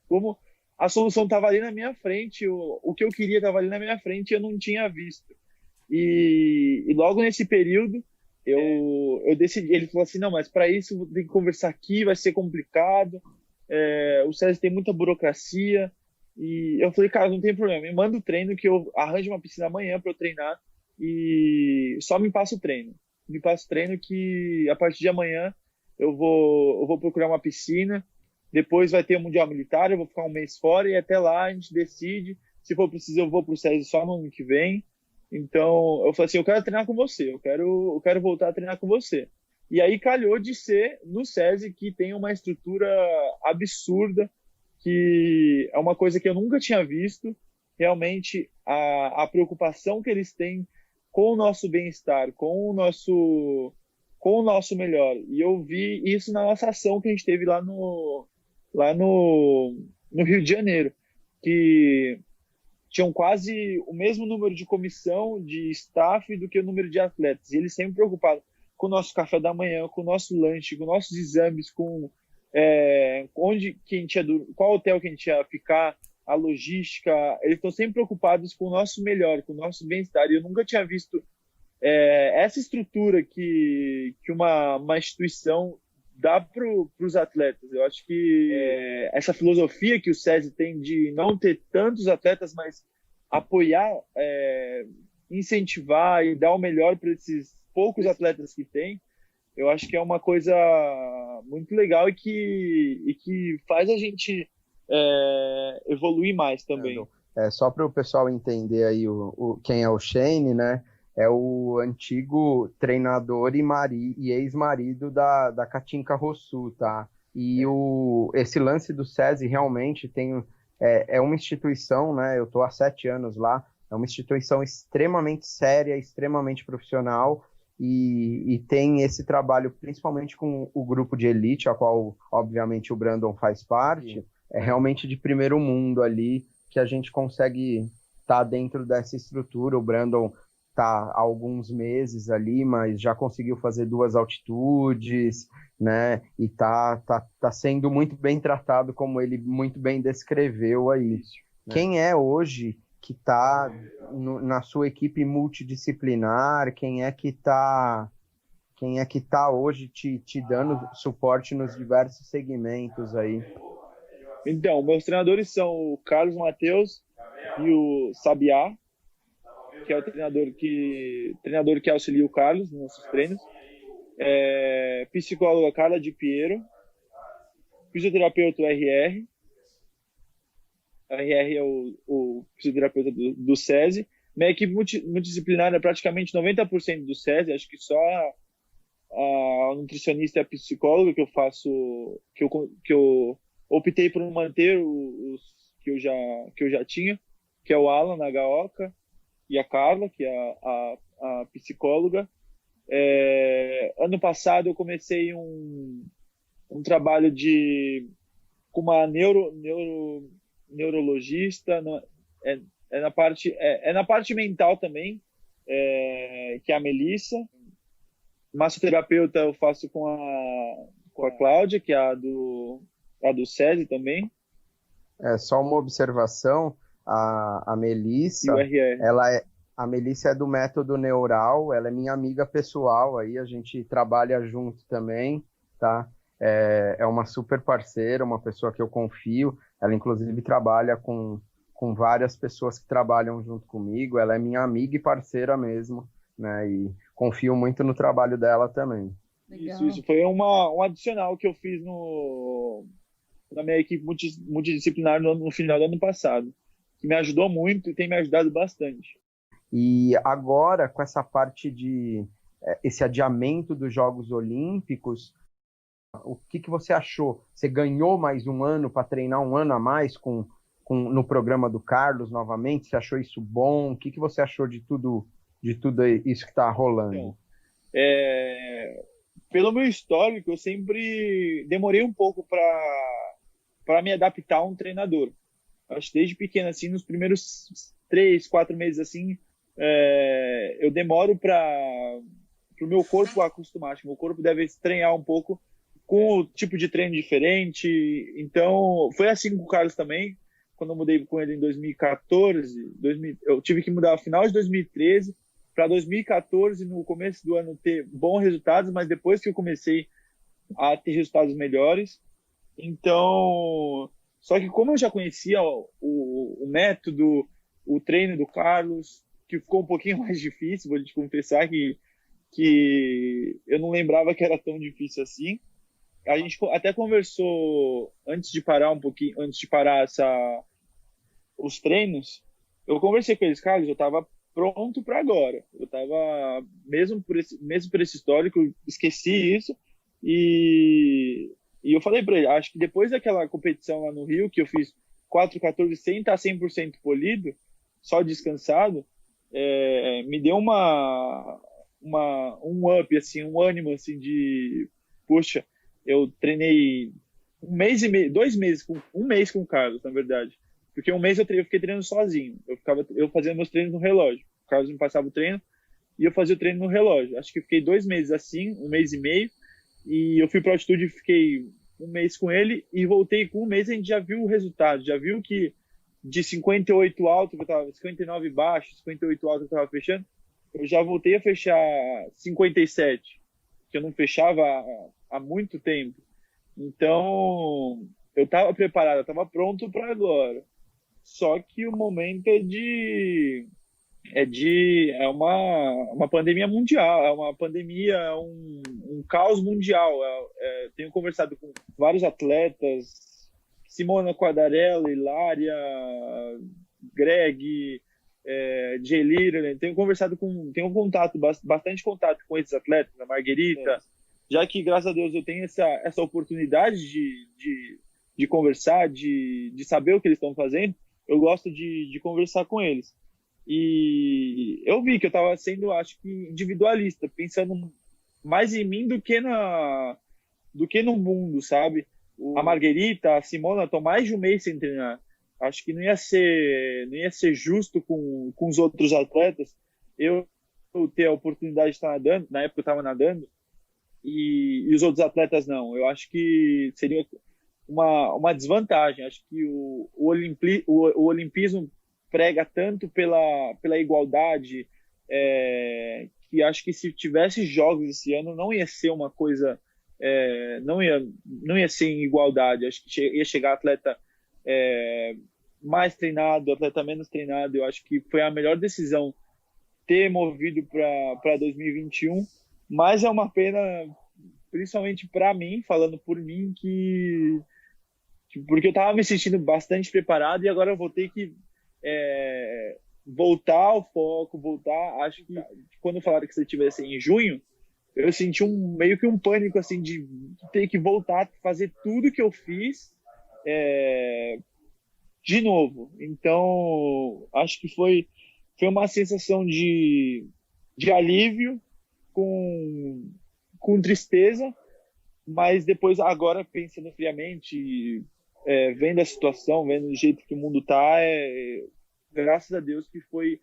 como a solução estava ali na minha frente, o que eu queria estava ali na minha frente e eu não tinha visto. E logo nesse período, eu decidi, ele falou assim, não, mas para isso tem que conversar aqui, vai ser complicado, o SESI tem muita burocracia. E eu falei, cara, não tem problema, me manda o treino que eu arranjo uma piscina amanhã para eu treinar e só me passa o treino. Me passa o treino que a partir de amanhã eu vou procurar uma piscina, depois vai ter o Mundial Militar, eu vou ficar um mês fora e até lá a gente decide, se for preciso eu vou pro SESI só no ano que vem. Então eu falei assim, eu quero treinar com você, eu quero voltar a treinar com você. E aí calhou de ser no SESI, que tem uma estrutura absurda, que é uma coisa que eu nunca tinha visto. Realmente a preocupação que eles têm com o nosso bem-estar, com o nosso melhor. E eu vi isso na nossa ação que a gente teve lá no Rio de Janeiro, que tinham quase o mesmo número de comissão, de staff, do que o número de atletas. E eles sempre preocupados com o nosso café da manhã, com o nosso lanche, com nossos exames, com onde que a gente ia, qual hotel que a gente ia ficar, a logística. Eles estão sempre preocupados com o nosso melhor, com o nosso bem-estar. E eu nunca tinha visto essa estrutura que uma instituição dá para os atletas. Eu acho que essa filosofia que o SESI tem de não ter tantos atletas, mas apoiar, incentivar e dar o melhor para esses poucos atletas que tem, eu acho que é uma coisa muito legal e que faz a gente evoluir mais também. Só para o pessoal entender aí quem é o Shane, né? É o antigo treinador e ex-marido da Katinka Rossu, tá? E esse lance do SESI realmente é uma instituição, né? Eu estou há 7 anos lá, é uma instituição extremamente séria, extremamente profissional, e tem esse trabalho principalmente com o grupo de elite, a qual, obviamente, o Brandon faz parte. Sim. É realmente de primeiro mundo ali que a gente consegue estar dentro dessa estrutura. O Brandon está há alguns meses ali, mas já conseguiu fazer 2 altitudes, né? E tá sendo muito bem tratado, como ele muito bem descreveu aí. Né? Quem é hoje que está na sua equipe multidisciplinar? Quem é que está hoje te dando suporte nos diversos segmentos aí? Então, meus treinadores são o Carlos Mateus e o Sabiá, que é o treinador que auxilia o Carlos nos nossos treinos. Psicóloga Carla de Piero, fisioterapeuta RR. RR é o fisioterapeuta do SESI. Minha equipe multidisciplinar é praticamente 90% do SESI. Acho que só a nutricionista e a psicóloga que eu faço, que eu optei por manter os que eu já tinha, que é o Alan Nagaoka e a Carla, que é a psicóloga. Ano passado eu comecei um trabalho com uma neurologista, na parte mental também, que é a Melissa. Massoterapeuta eu faço com a Cláudia, que é a do SESI também. Só uma observação, a Melissa, a Melissa é do método neural, ela é minha amiga pessoal, aí a gente trabalha junto também, tá? É uma super parceira, uma pessoa que eu confio, ela inclusive trabalha com várias pessoas que trabalham junto comigo, ela é minha amiga e parceira mesmo, né? E confio muito no trabalho dela também. Isso foi um adicional que eu fiz na minha equipe multidisciplinar no final do ano passado, que me ajudou muito e tem me ajudado bastante. E agora, com essa parte esse adiamento dos Jogos Olímpicos, o que você achou? Você ganhou mais um ano para treinar um ano a mais no programa do Carlos novamente? Você achou isso bom? O que você achou de tudo isso que está rolando? Então, pelo meu histórico, eu sempre demorei um pouco para me adaptar a um treinador. Acho que desde pequeno, assim, nos primeiros 3, 4 meses, assim, eu demoro para o meu corpo acostumar. Acho que meu corpo deve estranhar um pouco com o tipo de treino diferente. Então, foi assim com o Carlos também. Quando eu mudei com ele em 2014, eu tive que mudar no final de 2013 para 2014, no começo do ano, ter bons resultados, mas depois que eu comecei a ter resultados melhores. Então, só que como eu já conhecia o método, o treino do Carlos, que ficou um pouquinho mais difícil, vou te confessar que eu não lembrava que era tão difícil assim. A gente até conversou antes de parar os treinos. Eu conversei com eles, Carlos, eu estava pronto para agora. Eu estava, mesmo por esse histórico, esqueci isso. E eu falei para ele, acho que depois daquela competição lá no Rio, que eu fiz 4,14 sem estar 100% polido, só descansado, me deu um up, assim, um ânimo, assim, de, poxa, eu treinei 1 mês e meio, 2 meses, um mês com o Carlos, na verdade. Porque 1 mês eu fiquei treinando sozinho. Eu fazia meus treinos no relógio. O Carlos me passava o treino e eu fazia o treino no relógio. Acho que eu fiquei 2 meses assim, 1 mês e meio. E eu fui para altitude e fiquei um mês com ele e voltei com um mês, a gente já viu o resultado, já viu que de 58 alto, que eu tava 59 baixo, 58 alto que eu tava fechando, eu já voltei a fechar 57, que eu não fechava há muito tempo. Então, eu estava preparado, eu estava pronto para agora. Só que o momento é uma pandemia mundial, é uma pandemia, é um caos mundial. Tenho conversado com vários atletas, Simona Quadarella, Hilária, Greg, Gelira, né? Tenho contato, bastante contato com esses atletas, a Marguerita, já que, graças a Deus, eu tenho essa oportunidade de conversar, de saber o que eles estão fazendo, eu gosto de conversar com eles. E eu vi que eu estava sendo, acho que, individualista, pensando mais em mim do que no mundo, sabe? A Marguerita, a Simona estão mais de um mês sem treinar. Acho que não ia ser justo com os outros atletas eu ter a oportunidade de estar nadando, na época eu estava nadando, e os outros atletas não. Eu acho que seria uma desvantagem. Acho que o olimpismo prega tanto pela igualdade, que acho que se tivesse jogos esse ano não ia ser uma coisa, não ia ser em igualdade. Acho que ia chegar atleta mais treinado, atleta menos treinado. Eu acho que foi a melhor decisão ter movido para 2021, mas é uma pena, principalmente para mim, falando por mim, porque eu estava me sentindo bastante preparado e agora eu vou ter que voltar ao foco, acho que quando falaram que se tivesse em junho, eu senti meio que um pânico assim de ter que voltar, fazer tudo que eu fiz de novo. Então, acho que foi uma sensação de alívio com tristeza, mas depois, agora, pensando friamente, vendo a situação, vendo o jeito que o mundo está, graças a Deus que foi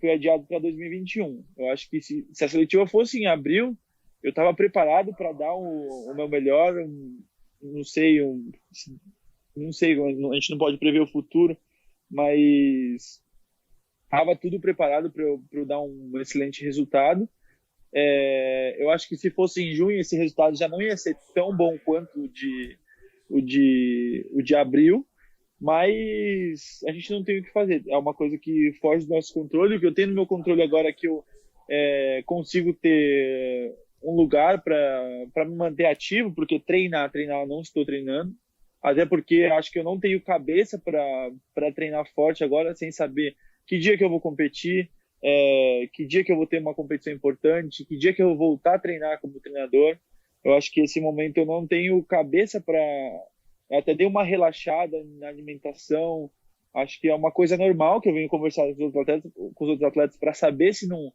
adiado para 2021. Eu acho que se a seletiva fosse em abril, eu estava preparado para dar o meu melhor. Não sei, a gente não pode prever o futuro, mas estava tudo preparado para eu dar um excelente resultado. Eu acho que se fosse em junho, esse resultado já não ia ser tão bom quanto o de abril, mas a gente não tem o que fazer. É uma coisa que foge do nosso controle. O que eu tenho no meu controle agora é que eu consigo ter um lugar para me manter ativo, porque treinar eu não estou treinando, até porque acho que eu não tenho cabeça para treinar forte agora, sem saber que dia que eu vou competir, que dia que eu vou ter uma competição importante, que dia que eu vou voltar a treinar como treinador. Eu acho que esse momento eu não tenho cabeça para... Até dei uma relaxada na alimentação. Acho que é uma coisa normal que eu venho conversar com os outros atletas para saber se não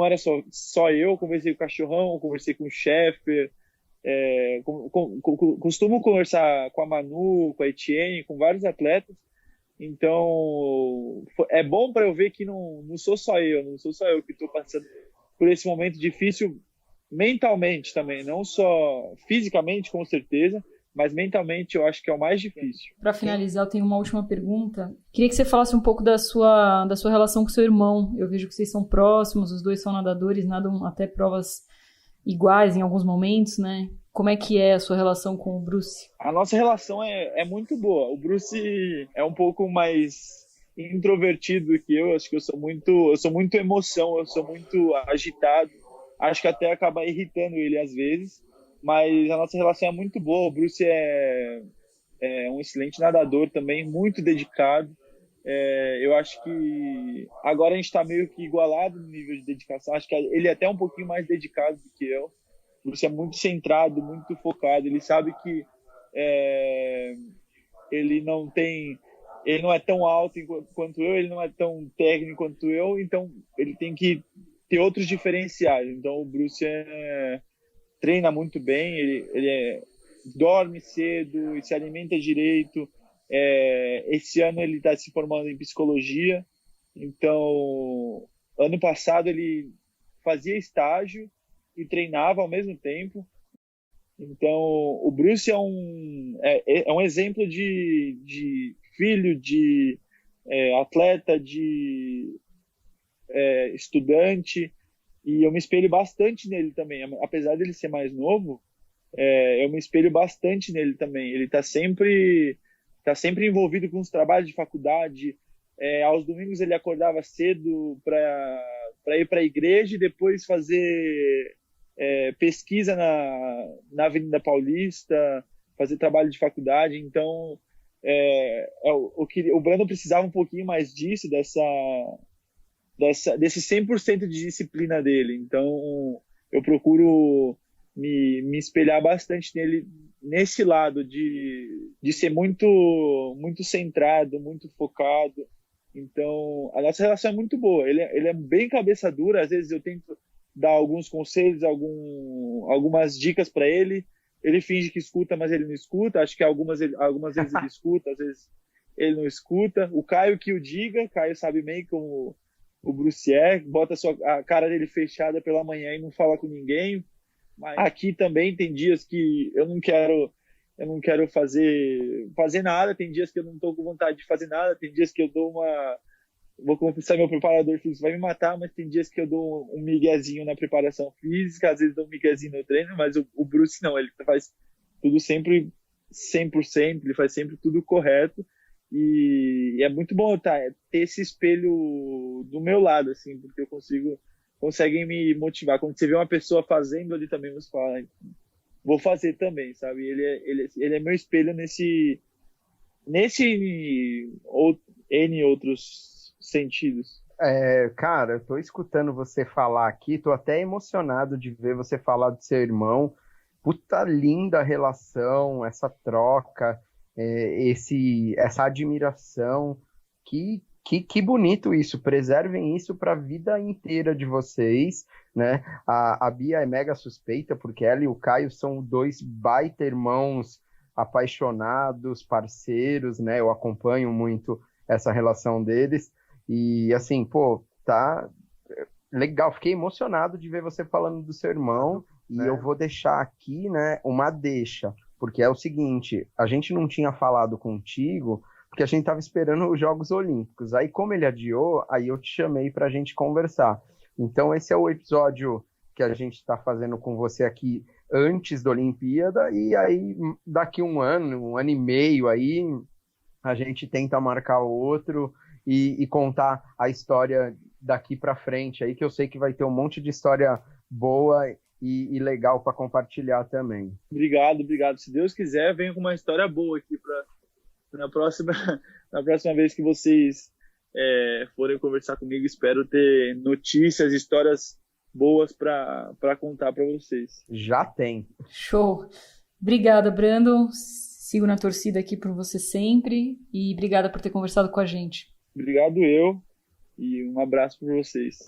era só eu. Conversei com o Cachorrão, conversei com o Sheffer, costumo conversar com a Manu, com a Etienne, com vários atletas. Então, é bom para eu ver que não sou só eu que estou passando por esse momento difícil mentalmente também, não só fisicamente, com certeza, mas mentalmente eu acho que é o mais difícil. Para finalizar, eu tenho uma última pergunta. Queria que você falasse um pouco da sua relação com seu irmão. Eu vejo que vocês são próximos, os dois são nadadores, nadam até provas iguais em alguns momentos, né? Como é que é a sua relação com o Bruce? A nossa relação é muito boa. O Bruce é um pouco mais introvertido que eu. Acho que eu sou muito emoção, eu sou muito agitado. Acho que até acaba irritando ele às vezes, mas a nossa relação é muito boa. O Bruce é um excelente nadador também, muito dedicado. Eu acho que agora a gente está meio que igualado no nível de dedicação. Acho que ele é até um pouquinho mais dedicado do que eu. O Bruce é muito centrado, muito focado. Ele sabe que ele não é tão alto quanto eu, ele não é tão técnico quanto eu, então ele tem que ter outros diferenciais. Então o Bruce treina muito bem, ele dorme cedo e se alimenta direito. Esse ano ele está se formando em psicologia, então ano passado ele fazia estágio e treinava ao mesmo tempo. Então, o Bruce é um exemplo de filho, de atleta, de estudante, e eu me espelho bastante nele também. Apesar dele ser mais novo, eu me espelho bastante nele também. Ele tá sempre envolvido com os trabalhos de faculdade. Aos domingos ele acordava cedo para ir para a igreja e depois fazer pesquisa na Avenida Paulista, fazer trabalho de faculdade. Então, o Brandon precisava um pouquinho mais disso, desse 100% de disciplina dele. Então, eu procuro me espelhar bastante nele, nesse lado de ser muito, muito centrado, muito focado. Então, a nossa relação é muito boa. Ele é bem cabeça dura. Às vezes eu tento dar alguns conselhos, algumas dicas para ele. Ele finge que escuta, mas ele não escuta. Acho que algumas vezes ele escuta, às vezes ele não escuta. O Caio que o diga. Caio sabe bem como o Bruce bota a cara dele fechada pela manhã e não fala com ninguém. Mas aqui também tem dias que eu não quero fazer nada, tem dias que eu não estou com vontade de fazer nada, tem dias que eu vou confessar, meu preparador físico vai me matar, mas tem dias que eu dou um miguezinho na preparação física, às vezes dou um miguezinho no treino, mas o Bruce não, ele faz tudo sempre 100%, ele faz sempre tudo correto, e é muito bom ter esse espelho do meu lado, assim, porque conseguem me motivar. Quando você vê uma pessoa fazendo, ali também você fala, vou fazer também, sabe? Ele é meu espelho nesse N outros sentidos. Cara, eu tô escutando você falar aqui, tô até emocionado de ver você falar do seu irmão. Puta linda relação, essa troca, essa admiração. Que bonito isso, preservem isso para a vida inteira de vocês, né? A Bia é mega suspeita, porque ela e o Caio são dois baita irmãos apaixonados, parceiros, né? Eu acompanho muito essa relação deles, e assim, pô, tá legal, fiquei emocionado de ver você falando do seu irmão, né? E eu vou deixar aqui, né, uma deixa, porque é o seguinte, a gente não tinha falado contigo, porque a gente estava esperando os Jogos Olímpicos. Aí, como ele adiou, aí eu te chamei para a gente conversar. Então, esse é o episódio que a gente está fazendo com você aqui antes da Olimpíada, e aí, daqui um ano e meio, aí, a gente tenta marcar outro e contar a história daqui para frente, aí que eu sei que vai ter um monte de história boa e legal para compartilhar também. Obrigado. Se Deus quiser, venho com uma história boa aqui na próxima vez que vocês forem conversar comigo. Espero ter notícias, histórias boas para contar para vocês. Já tem. Show. Obrigada, Brandon. Sigo na torcida aqui por você sempre e obrigada por ter conversado com a gente. Obrigado e um abraço para vocês.